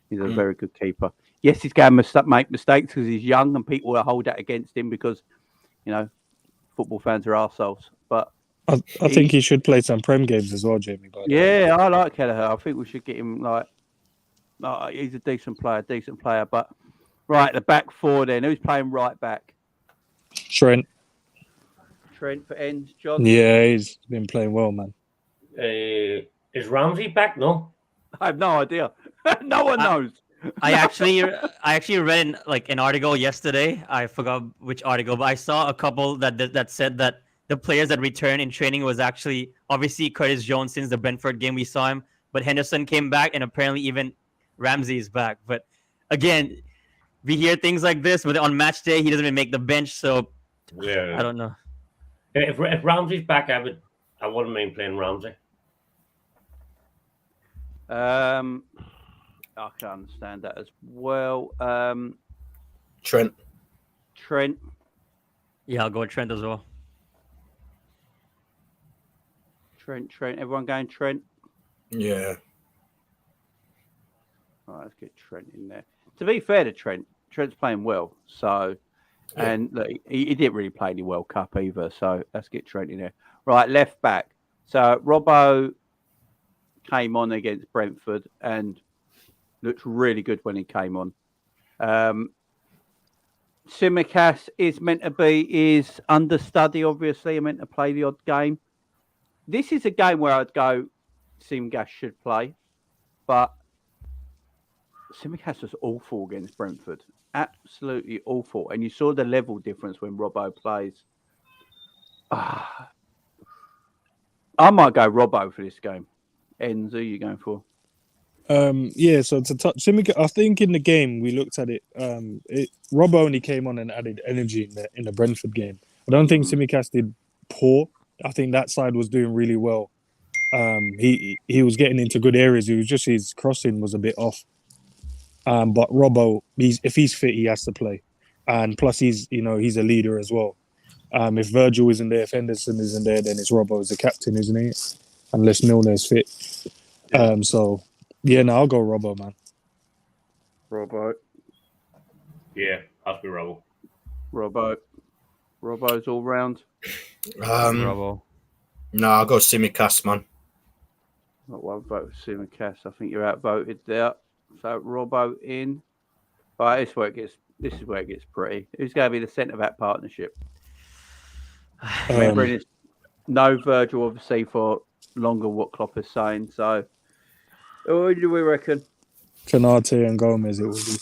He's a very good keeper. Yes, he's going to make mistakes because he's young, and people will hold that against him because, football fans are arseholes. But I think he should play some Prem games as well, Jamie. Yeah, I like Kelleher. I think we should get him he's a decent player. But right, the back 4 then. Who's playing right back? Trent For ends, John? Yeah, he's been playing well, man. If Is Ramsey back? No. I have no idea. No one knows. I actually read an article yesterday. I forgot which article, but I saw a couple that said that the players that returned in training was actually obviously Curtis Jones since the Brentford game we saw him, but Henderson came back and apparently even Ramsey is back. But again, we hear things like this, but on match day he doesn't even make the bench, so Yeah. I don't know. If Ramsey's back, I wouldn't mind playing Ramsey. I can understand that as well. Trent. Yeah, I'll go with Trent as well. Trent. Everyone going Trent? Yeah. All right, let's get Trent in there. To be fair to Trent's playing well. So, and look, he didn't really play any World Cup either. So let's get Trent in there. Right, left back. So Robbo came on against Brentford and looked really good when he came on. Tsimikas is meant to be his understudy, obviously. Meant to play the odd game. This is a game where I'd go Tsimikas should play, but Tsimikas was awful against Brentford. Absolutely awful. And you saw the level difference when Robbo plays. I might go Robbo for this game. Enzo, who are you going for? Yeah, so to touch Tsimikas, I think in the game we looked at it. Rob only came on and added energy in the Brentford game. I don't think Tsimikas did poor. I think that side was doing really well. He was getting into good areas. It was just his crossing was a bit off. But Robbo, if he's fit, he has to play, and plus he's a leader as well. If Virgil isn't there, if Henderson isn't there, then it's Robbo as the captain, isn't he? Unless Milner's fit. So yeah, no, I'll go Robbo, man. Robbo. Yeah, has to be Robbo. Robbo's all round. Bravo. No, I'll go Tsimikas, man. Not one vote for Tsimikas. I think you're outvoted there. So Robbo in. Right, this is where it gets pretty. Who's going to be the centre back partnership? Remember, no Virgil obviously for longer. What Klopp is saying. So, who do we reckon? Konate and Gomez, it will be.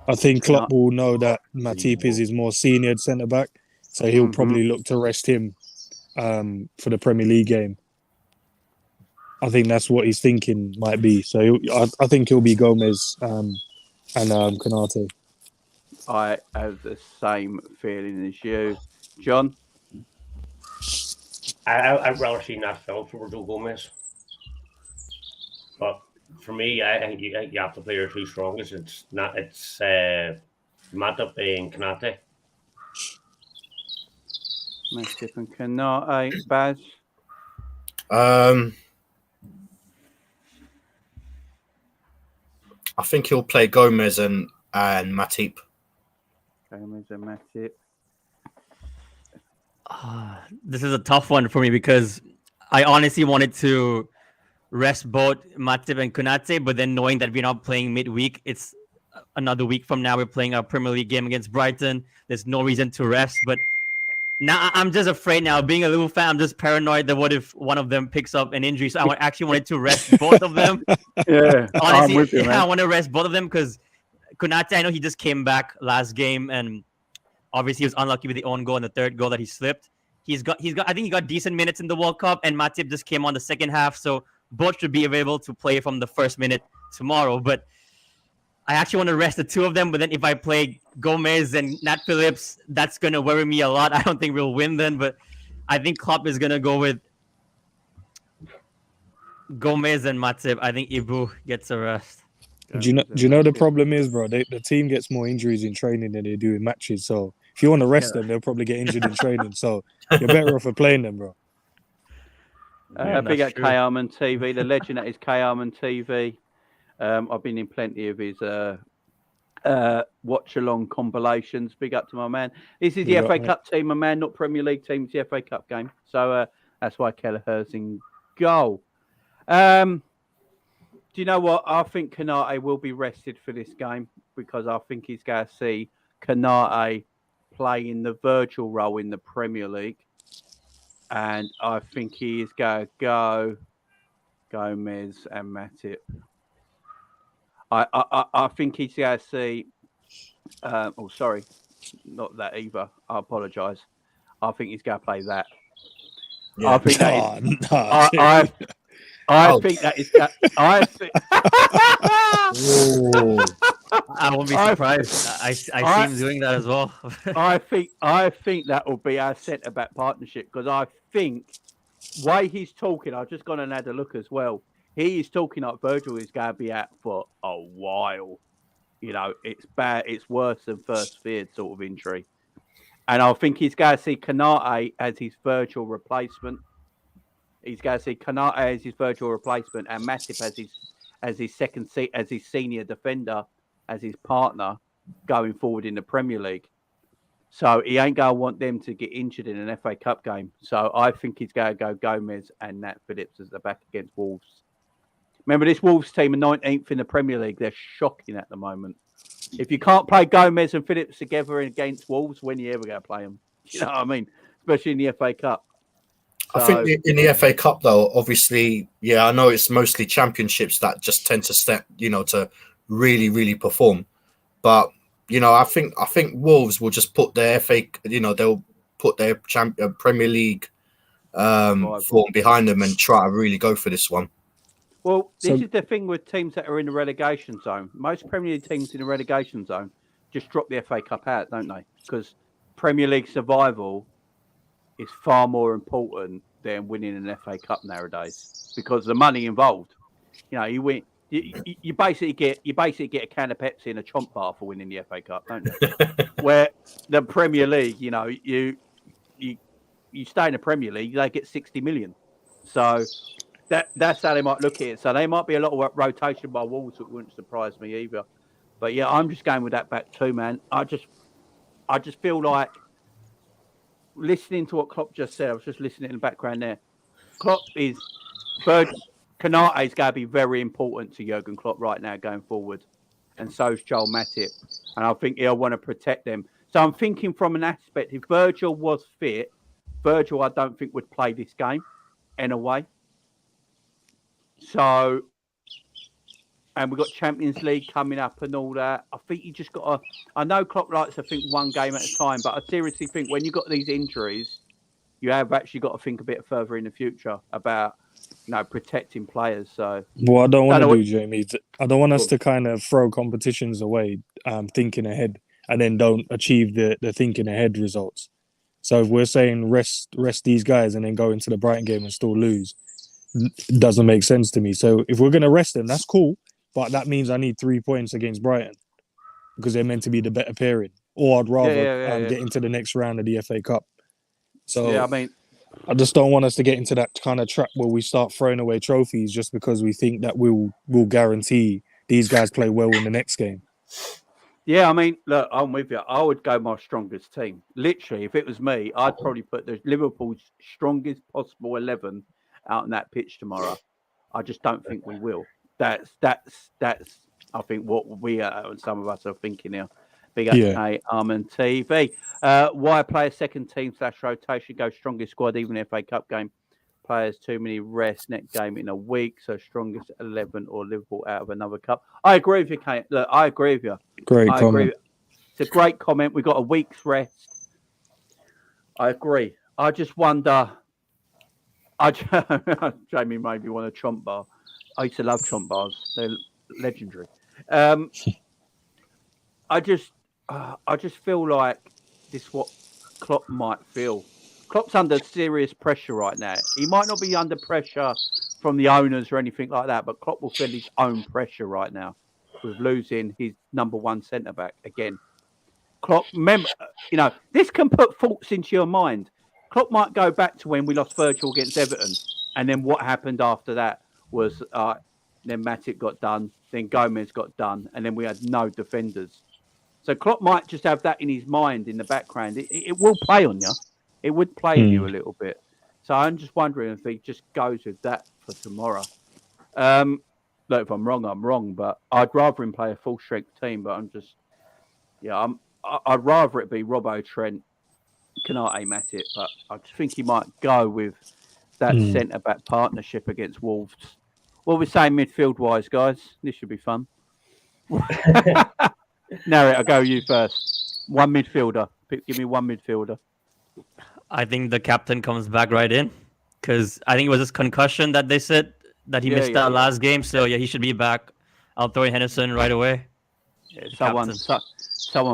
I think Klopp will know that Matip is his more senior centre back, so he'll probably look to rest him for the Premier League game. I think that's what he's thinking might be. So I think he'll be Gomez and Konate. I have the same feeling as you, John. I'd rather see Nat Phillips over Joe Gomez. But for me, I think you have to play your two strongest. It's Matip and Konate. Matip and Konate, Baz. I think he'll play Gomez and Matip. Gomez and Matip. This is a tough one for me because I honestly wanted to rest both Matip and Konate, but then knowing that we're not playing midweek, it's another week from now. We're playing our Premier League game against Brighton. There's no reason to rest, but now I'm just afraid now. Being a Liverpool fan, I'm just paranoid that what if one of them picks up an injury? So I actually wanted to rest both of them. Yeah, honestly, I'm with you, man. I want to rest both of them because Konate, I know he just came back last game and obviously he was unlucky with the own goal and the third goal that he slipped. He's got. I think he got decent minutes in the World Cup, and Matip just came on the second half, so both should be available to play from the first minute tomorrow. But I actually want to rest the two of them. But then if I play Gomez and Nat Phillips, that's gonna worry me a lot. I don't think we'll win then, but I think Klopp is gonna go with Gomez and Matip. I think Ibu gets a rest. Do you know the problem is, bro? The team gets more injuries in training than they do in matches. So if you want to rest them, they'll probably get injured in training. So you're better off for playing them, bro. Big up K Arman TV, the legend that is K Arman TV. I've been in plenty of his watch along compilations. Big up to my man. This is the FA Cup team, my man, not Premier League team. It's the FA Cup game. So that's why Kelleher's in goal. Do you know what? I think Konate will be rested for this game because I think he's going to see Konate play in the Virgil role in the Premier League. and I think he is going to go Gomez and Matip. I think he's going to see. Sorry, not that either. I apologise. I think he's going to play that. Yeah. I think that is. Nah, I Oh. think that is. I think. I won't be surprised. I see him doing that as well. I think that will be our centre back partnership because I think way he's talking. I've just gone and had a look as well. He is talking like Virgil is going to be out for a while. You know, it's bad. It's worse than first feared sort of injury. And I think he's going to see Kanate as his virtual replacement. He's going to see Kanate as his virtual replacement and Matip as his second seat, as his senior defender, as his partner going forward in the Premier League. So he ain't going to want them to get injured in an FA Cup game. So I think he's going to go Gomez and Nat Phillips as the back against Wolves. Remember, this Wolves team are 19th in the Premier League. They're shocking at the moment. If you can't play Gomez and Phillips together against Wolves, when are you ever going to play them? You know what I mean? Especially in the FA Cup. So, I think in the FA Cup, though, obviously, yeah, I know it's mostly championships that just tend to step, to really, really perform. But, I think Wolves will just put their they'll put their Premier League form behind them and try to really go for this one. Well, this is the thing with teams that are in the relegation zone. Most Premier League teams in the relegation zone just drop the FA Cup out, don't they? Because Premier League survival is far more important than winning an FA Cup nowadays because the money involved. You win. You basically get a can of Pepsi and a chomp bar for winning the FA Cup, don't you? Where the Premier League, you stay in the Premier League, they get 60 million. So that's how they might look at it. So they might be a lot of rotation by Wolves, that wouldn't surprise me either. But yeah, I'm just going with that back too, man. I just feel like listening to what Klopp just said. I was just listening in the background there. Klopp is Kanate is going to be very important to Jurgen Klopp right now going forward, and so is Joel Matip, and I think he'll want to protect them. So I'm thinking from an aspect, if Virgil was fit, Virgil I don't think would play this game in a way. So, and we've got Champions League coming up and all that. I think you just got to. I know Klopp likes to think one game at a time, but I seriously think when you've got these injuries, you have actually got to think a bit further in the future about, protecting players. So, what I don't want to do, Jamie, I don't want us to kind of throw competitions away, thinking ahead, and then don't achieve the thinking ahead results. So if we're saying rest these guys and then go into the Brighton game and still lose, doesn't make sense to me. So if we're going to rest them, that's cool. But that means I need 3 points against Brighton because they're meant to be the better pairing. Or I'd rather get into the next round of the FA Cup. So I just don't want us to get into that kind of trap where we start throwing away trophies just because we think that we'll guarantee these guys play well in the next game. Yeah, look, I'm with you. I would go my strongest team. Literally, if it was me, I'd probably put the Liverpool's strongest possible 11 out on that pitch tomorrow. I just don't think we will. That's I think what we are, and some of us are thinking now. Big up to Armand TV. Why play a second team / rotation? Go strongest squad, even FA Cup game. Players too many rest next game in a week. So strongest 11 or Liverpool out of another cup. I agree with you, Kate. Look, I agree with you. Great comment. It's a great comment. We got a week's rest. I agree. I just wonder. Jamie made me want a chomp bar. I used to love chomp bars. They're legendary. I just feel like this is what Klopp might feel. Klopp's under serious pressure right now. He might not be under pressure from the owners or anything like that, but Klopp will feel his own pressure right now with losing his number one centre back again. Klopp, remember, this can put thoughts into your mind. Klopp might go back to when we lost Virgil against Everton, and then what happened after that was then Matip got done, then Gomez got done, and then we had no defenders. So Klopp might just have that in his mind in the background. It will play on you. It would play on you a little bit. So I'm just wondering if he just goes with that for tomorrow. Look, if I'm wrong, I'm wrong. But I'd rather him play a full-strength team. But I'd rather it be Robbo, Trent, Canate Matip, but I just think he might go with that centre back partnership against Wolves. What we're saying midfield wise, guys, this should be fun. Narrate, I'll go you first. One midfielder. Give me one midfielder. I think the captain comes back right in because I think it was this concussion that they said that he missed that last game. So yeah, he should be back. I'll throw in Henderson right away. Yeah, someone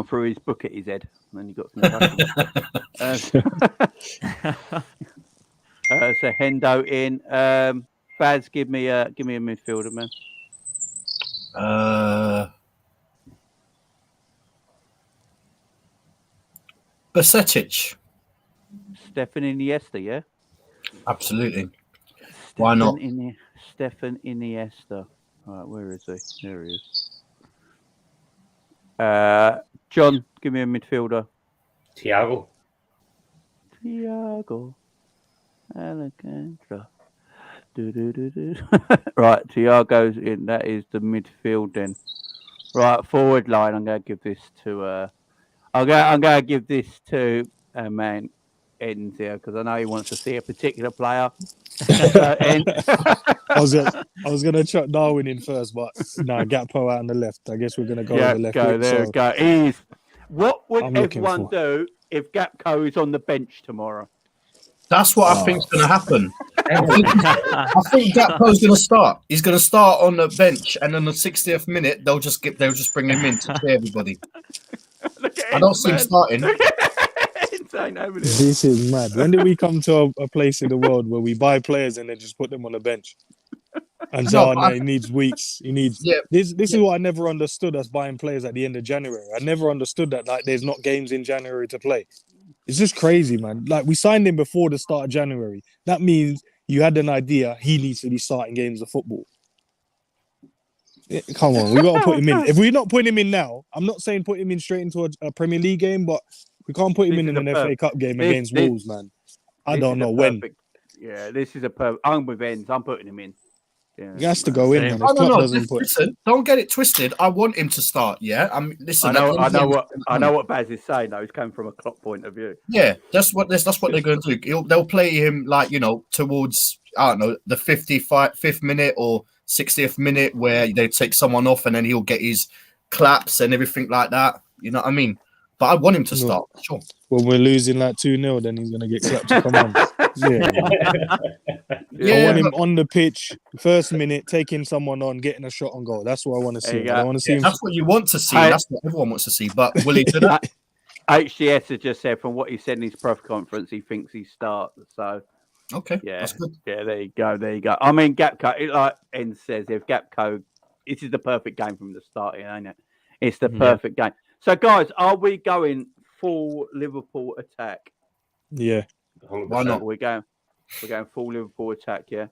threw his book at his head, and then you got some. So Hendo in. Baz, give me a midfielder, man. Basetic. Stefan Iniesta, yeah? Absolutely. Why not? Stefan Iniesta. All right, where is he? There he is. John, give me a midfielder. Thiago. Alcantara. Right, Thiago's in. That is the midfield then. Right, forward line. I'm going to give this to. I'm going to give this to man Ends here because I know he wants to see a particular player. I was gonna chuck Darwin in first, but Gakpo out on the left. I guess we're gonna go on the left. There we go. What would everyone do if Gakpo is on the bench tomorrow? That's what I think's going to happen. I think Gakpo's going to start. He's going to start on the bench, and on the 60th minute, they'll just bring him in to clear everybody. I don't see him starting. This is mad. When did we come to a place in the world where we buy players and then just put them on the bench? And so he needs weeks. He needs. Yeah. This is what I never understood us buying players at the end of January. I never understood that there's not games in January to play. It's just crazy, man. Like, we signed him before the start of January. That means you had an idea he needs to be starting games of football. Come on, we got to put him in. If we're not putting him in now, I'm not saying put him in straight into a Premier League game, but we can't put him in an FA Cup game against Wolves, man. I don't know when. Yeah, this is a perfect. I'm with Ends. I'm putting him in. Yeah, he has to go in. Listen, don't get it twisted. I want him to start. Yeah, listen. I know what Baz is saying. Though he's coming from a Klopp point of view. Yeah, that's what they're going to do. They'll play him towards the 55th minute or 60th minute where they take someone off and then he'll get his claps and everything like that. You know what I mean? But I want him to start. Sure. When we're losing 2-0, then he's going to get clapped. Come on. I want him on the pitch, first minute, taking someone on, getting a shot on goal. That's what I want to see. I want to see him. That's what you want to see. That's what everyone wants to see. But will he do that? HDS has just said from what he said in his press conference, he thinks he starts. So, okay, that's good. Yeah, there you go. I mean, Gakpo, like N says, if Gakpo, this is the perfect game from the start, ain't it? It's the perfect game. So, guys, are we going full Liverpool attack? Yeah. Why not? We're going full Liverpool attack, yeah?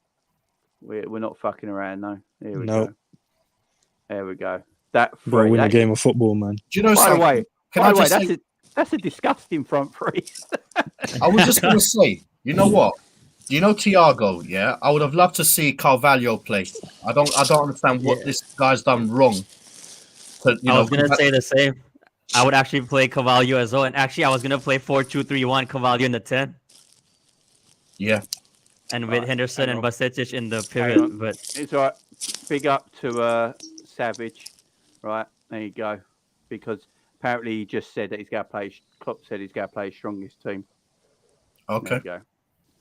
We're not fucking around, no. Here we go. There we go. We'll win a game of football, man. Do you know something? By the way, that's a disgusting front three. I was just going to say, you know what? You know Thiago, yeah? I would have loved to see Carvalho play. I don't understand what this guy's done wrong. I was going to say the same. I would actually play Carvalho as well. And actually, I was going to play 4-2-3-1, Carvalho in the 10. Yeah. And with Henderson and Basetic in the period. But it's all right. Big up to Savage. Right. There you go. Because apparently he just said that he's going to play. Klopp said he's going to play his strongest team. Okay. There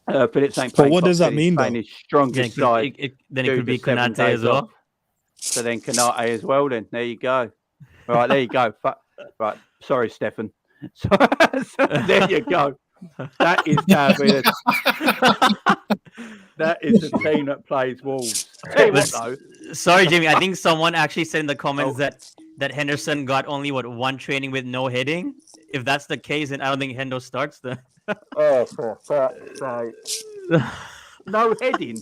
you go. Phillips ain't playing. But what does that mean, though? His strongest side. Then it could be Konate as well. Off. So then Konate as well. Then there you go. Right. There you go. Right. Sorry, Stefan. So there you go. That is that is the team that plays Wolves. Sorry, Jimmy. I think someone actually said in the comments that Henderson got only one training with no heading. If that's the case, then I don't think Hendo starts then. No heading.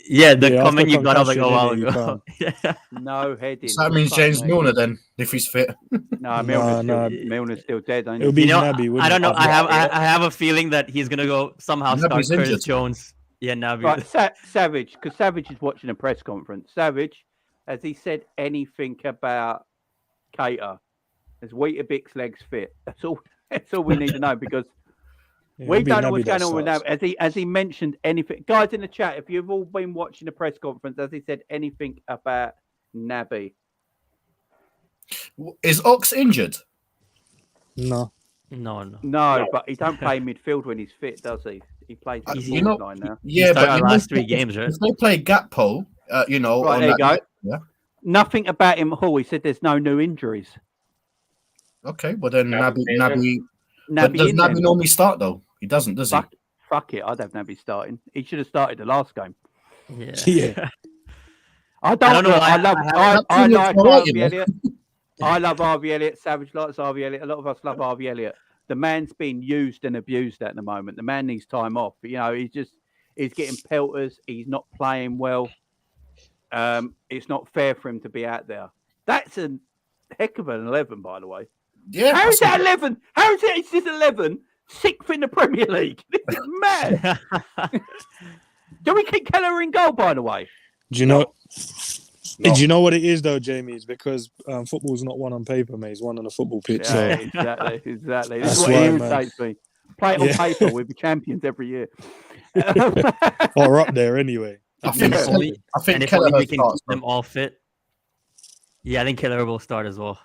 Yeah, the comment you got like a while ago. No heading. So that means James Milner then, if he's fit. No, Milner's still dead. It'll be Naby. I don't know. I have a feeling that he's gonna go somehow start Curtis Jones. Yeah, Naby. Right, Savage, because Savage is watching a press conference. Savage, has he said anything about Keita? Is Weetabix legs fit? That's all That's all we need to know because Yeah, we it'll be don't know Naby what's that going on with Naby. starts. Has he mentioned anything? Guys in the chat, if you've all been watching the press conference, has he said anything about Naby? Is Ox injured? No. No. No, No. but he don't play midfield when he's fit, does he? He plays He's- in You know, line now. He yeah, started but our you know, last 3 games, right? if they play Gakpo, Right, on there you that go. night, yeah. Nothing about him at all. He said there's no new injuries. Okay, well then Naby Naby. But Naby does in Naby then. normally start though? He doesn't, does he? Fuck it. I'd have Naby starting. He should have started the last game. Yeah. Yeah. I don't know know. why I like Harvey you know. Elliott. I love Harvey Elliott. Savage likes Harvey Elliott. A lot of us love Harvey Elliott. The man's being used and abused at the moment. The man needs time off. You know, he's getting pelters. He's not playing well. It's not fair for him to be out there. That's a heck of an 11, by the way. Yeah. How is that 11? How is it? It's just 11, 6th in the Premier League. This is mad. Do we keep Keller in goal, by the way? Do you know? No. Do you know what it is though, Jamie? It's because football's not won on paper, mate. It's won on a football pitch. So Yeah, exactly. This That's is what why, irritates me. Play it on Yeah. paper. We'll be champions every year. or up there anyway. I think, Yeah. I think And if Kelleher only we can starts. keep them all fit. Yeah, I think Keller will start as well.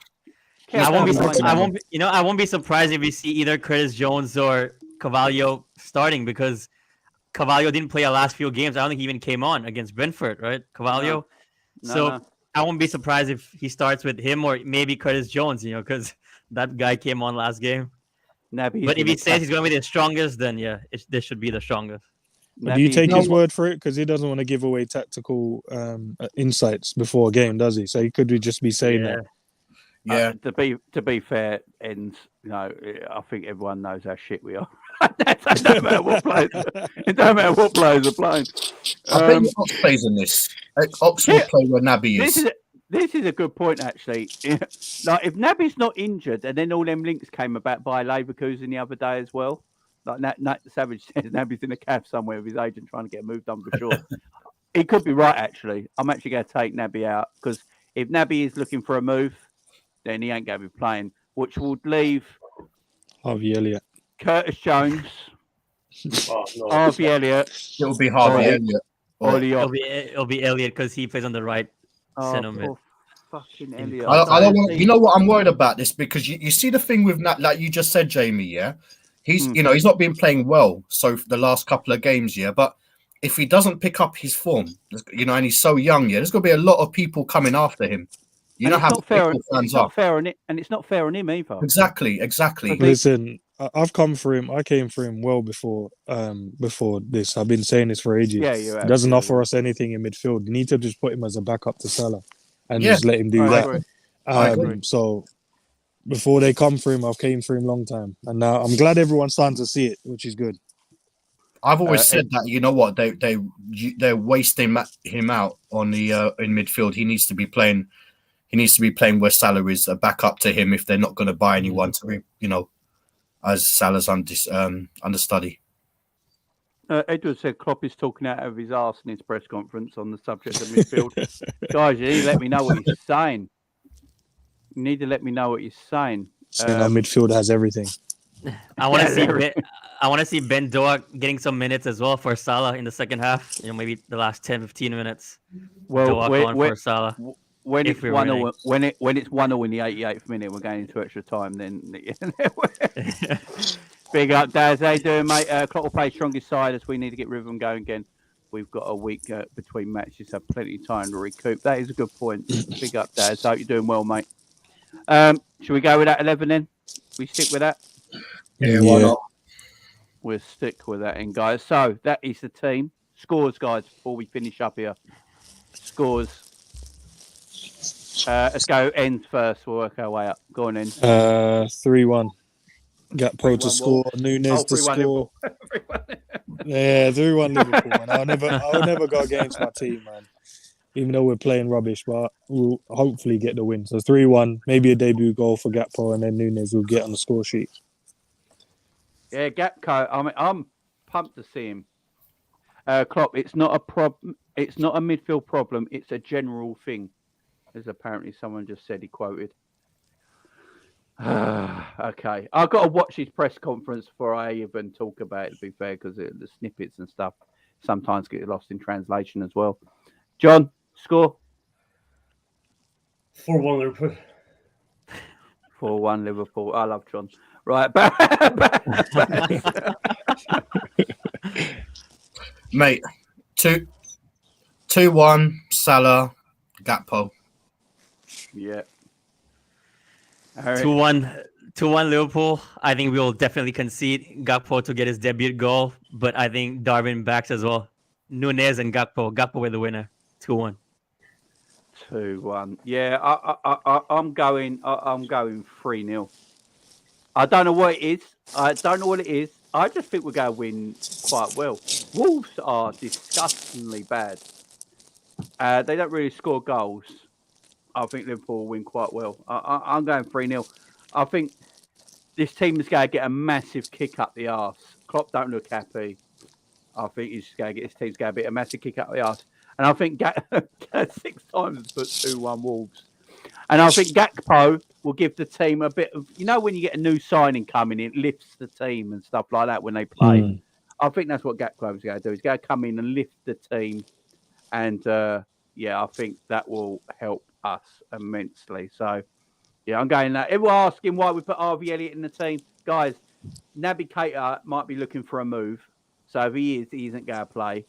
Keller I won't be. will surprised- find out. I won't be surprised if we see either Curtis Jones or Carvalho starting because Carvalho didn't play our last few games. I don't think he even came on against Brentford, right? Carvalho. No, So no. I won't be surprised if he starts with him or maybe Curtis Jones. Because that guy came on last game. Naby's But if gonna he says catch- he's going to be the strongest, then yeah, this should be the strongest. But do you Naby's take gonna- his word for it? Because he doesn't want to give away tactical insights before a game, does he? So he could just be saying Yeah. that. Yeah. To be fair, ends. I think everyone knows how shit we are. It don't matter what players. It don't matter what players are playing. I bet you Ox plays in this. Ox will yeah. play where Naby This is. is a good point actually. Like if Naby's not injured, and then all them links came about by Leverkusen the other day as well. Like Nat Savage says Naby's in a caf somewhere with his agent trying to get a move done for sure. He could be right actually. I'm actually going to take Naby out because if Naby is looking for a move, then he ain't going to be playing, which would leave Harvey Elliott. Curtis Jones, Oh, no. Harvey Elliott, It'll be Harvey Oh. Elliott. or the It'll be Elliot because he plays on the right center mid. poor fucking Elliott. I don't want. You know what? I'm worried about this because you see the thing with Nat, like you just said, Jamie. Yeah, he's he's not been playing well so for the last couple of games. Yeah, but if he doesn't pick up his form, and he's so young, yeah, there's gonna be a lot of people coming after him. You know it's how not fair. Liverpool fans It's not are. fair on it, and it's not fair on him either. Exactly. Listen, I've come for him. I came for him well before this. I've been saying this for ages. Yeah, you He have. doesn't offer us anything in midfield. You need to just put him as a backup to Salah and Yeah. just let him do I that. agree. I agree. So before they come for him, I've came for him long time, and now I'm glad everyone's starting to see it, which is good. I've always said that. You know what? They're wasting him out on the in midfield. He needs to be playing. He needs to be playing where Salah is, a backup to him if they're not going to buy anyone to, as Salah's understudy. Edward said Klopp is talking out of his arse in his press conference on the subject of midfield. Guys, you need to let me know what he's saying. You need to let me know what he's saying. Saying our midfield has everything. I want to see there- I want to see Ben Doak getting some minutes as well for Salah in the second half. Maybe the last 10-15 minutes. Well, Doak on for Salah. when if it's we're 1-0, when it's 1-0 in the 88th minute, we're going into extra time. Then big up, Daz. How you doing, mate? Klopp will play strongest side as we need to get rid of them going again. We've got a week between matches, so plenty of time to recoup. That is a good point. Big up, Daz. Hope you're doing well, mate. Should we go with that 11 then? We stick with that. Yeah, why not? We'll stick with that, in guys. So that is the team. Scores, guys, before we finish up here. Scores. Let's go ends first. We'll work our way up. Go on in. 3-1. Gakpo 3-1 to score. Nunes to 3-1 score. Yeah, 3-1 Liverpool, man. I'll never go against my team, man. Even though we're playing rubbish, but we'll hopefully get the win. So 3-1, maybe a debut goal for Gakpo, and then Nunes will get on the score sheet. Yeah, Gakpo. I mean, I'm pumped to see him. Klopp, it's not a problem. It's not a midfield problem. It's a general thing, as apparently someone just said. He quoted. Okay, I've got to watch his press conference before I even talk about it. To be fair, because the snippets and stuff sometimes get lost in translation as well. John, score 4-1 Liverpool. 4-1 Liverpool. I love John. Right, back. Mate, 2-1 Salah, Gakpo. Yeah. 2-1 Liverpool. I think we will definitely concede Gakpo to get his debut goal, but I think Darwin backs as well. Nunez and Gakpo. Gakpo with the winner. 2-1. 2-1. Yeah, I'm going 3-0. I don't know what it is. I just think we're going to win quite well. Wolves are disgustingly bad. They don't really score goals. I think Liverpool will win quite well. I'm going 3-0. I think this team is going to get a massive kick up the arse. Klopp don't look happy. I think he's just going to get his team's going to get a massive kick up the arse. And I think 6 times put 2-1 Wolves. And I think Gakpo will give the team a bit of, when you get a new signing coming in, it lifts the team and stuff like that when they play. I think that's what Gakpo is going to do. He's going to come in and lift the team. And, I think that will help us immensely. So, I'm going that. Everyone asking why we put Harvey Elliott in the team. Guys, Naby Keita might be looking for a move. So if he isn't going to play.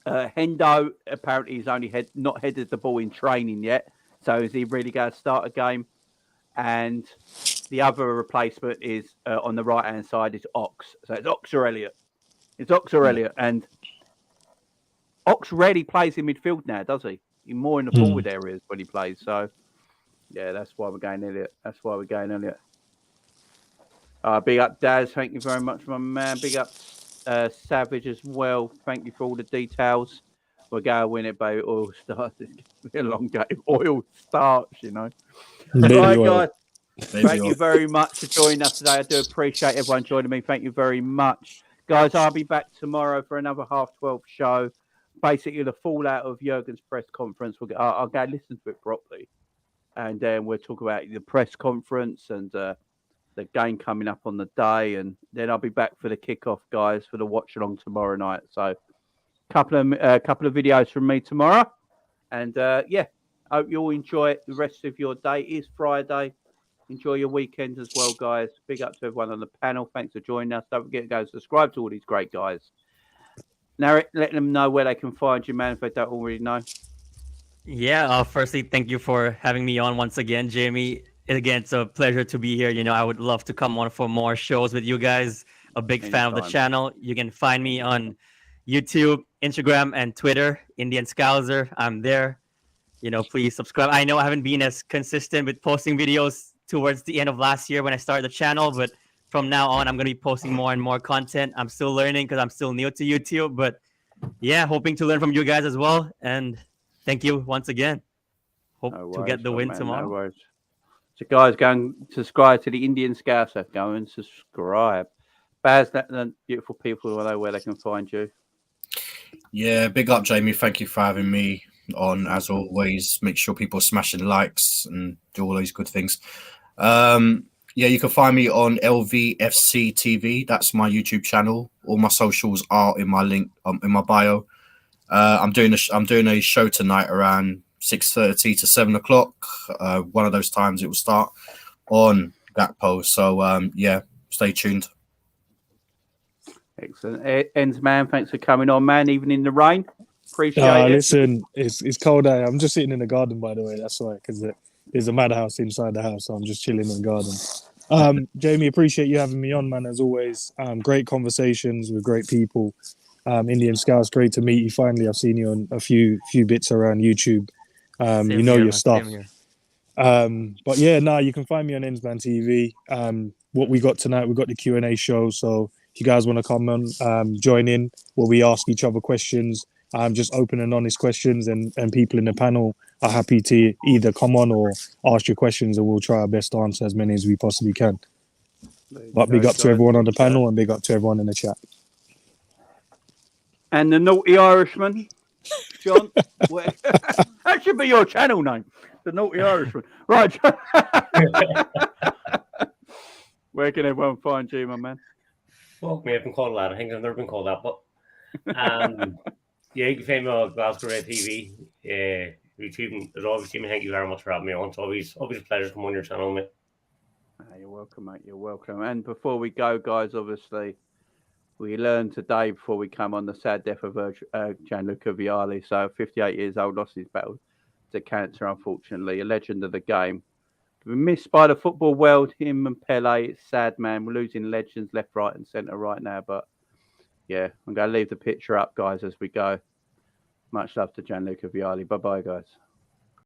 Hendo apparently he's only not headed the ball in training yet, so is he really going to start a game? And the other replacement is on the right hand side is Ox, so it's Ox or Elliott. And Ox rarely plays in midfield now, does he? He's more in the forward areas when he plays. So yeah, that's why we're going Elliott. Big up Daz, thank you very much, my man. Big up Savage as well. Thank you for all the details. We're going to win it by Oil Starts. It's going to be a long game. Oil Starts, Right, guys. Thank you very much for joining us today. I do appreciate everyone joining me. Thank you very much. Guys, I'll be back tomorrow for another 12:30 show. Basically, the fallout of Jurgen's press conference. I'll go listen to it properly. And then we'll talk about the press conference and the game coming up on the day, and then I'll be back for the kickoff, guys, for the watch along tomorrow night. So, couple of videos from me tomorrow, and hope you all enjoy the rest of your day. It is Friday. Enjoy your weekend as well, guys. Big up to everyone on the panel. Thanks for joining us. Don't forget to go subscribe to all these great guys. Now, let them know where they can find you, man, if they don't already know. Yeah. Firstly, thank you for having me on once again, Jamie. Again, it's a pleasure to be here. I would love to come on for more shows with you guys. A big fan of the channel. You can find me on YouTube, Instagram, and Twitter, Indian Scouser. I'm there. Please subscribe. I know I haven't been as consistent with posting videos towards the end of last year when I started the channel, but from now on, I'm going to be posting more and more content. I'm still learning because I'm still new to YouTube, but yeah, hoping to learn from you guys as well. And thank you once again. Hope to get the win tomorrow. No worries. So, guys, go and subscribe to the Indian Scouser. Go and subscribe. Baz, let the beautiful people know where they can find you. Yeah, big up, Jamie. Thank you for having me on, as always. Make sure people are smashing likes and do all those good things. You can find me on LVFC TV. That's my YouTube channel. All my socials are in my link in my bio. I'm doing a show tonight around 6:30 to 7 o'clock. One of those times it will start on Gakpo. So stay tuned. Excellent. Ends, man, thanks for coming on, man, even in the rain. Appreciate it. Listen, it's cold out. I'm just sitting in the garden, by the way. That's why, because there's a madhouse inside the house, so I'm just chilling in the garden. Jamie, appreciate you having me on, man, as always. Great conversations with great people. Indian Scouts, great to meet you finally. I've seen you on a few bits around YouTube. Your stuff. But yeah, you can find me on Ensman TV. What we got tonight, we got the Q&A show. So if you guys want to come on, join in where we ask each other questions. Just open and honest questions, and people in the panel are happy to either come on or ask your questions, and we'll try our best to answer as many as we possibly can. But big up to everyone on the panel and big up to everyone in the chat. And the Naughty Irishman, John. That should be your channel name. The naughty Irishman. Right. Where can everyone find you, my man? Fuck me, I've been called that. I think I've never been called that, but yeah, you can find me on Glasgow Red TV. YouTube as always, Jimmy. Thank you very much for having me on. It's always a pleasure to come on your channel, mate. You're welcome, mate. You're welcome. And before we go, guys, obviously, we learned today before we come on the sad death of Gianluca Vialli. So, 58 years old, lost his battle to cancer, unfortunately. A legend of the game. We're missed by the football world, him and Pele. It's sad, man. We're losing legends left, right, and centre right now. But yeah, I'm going to leave the picture up, guys, as we go. Much love to Gianluca Vialli. Bye-bye, guys.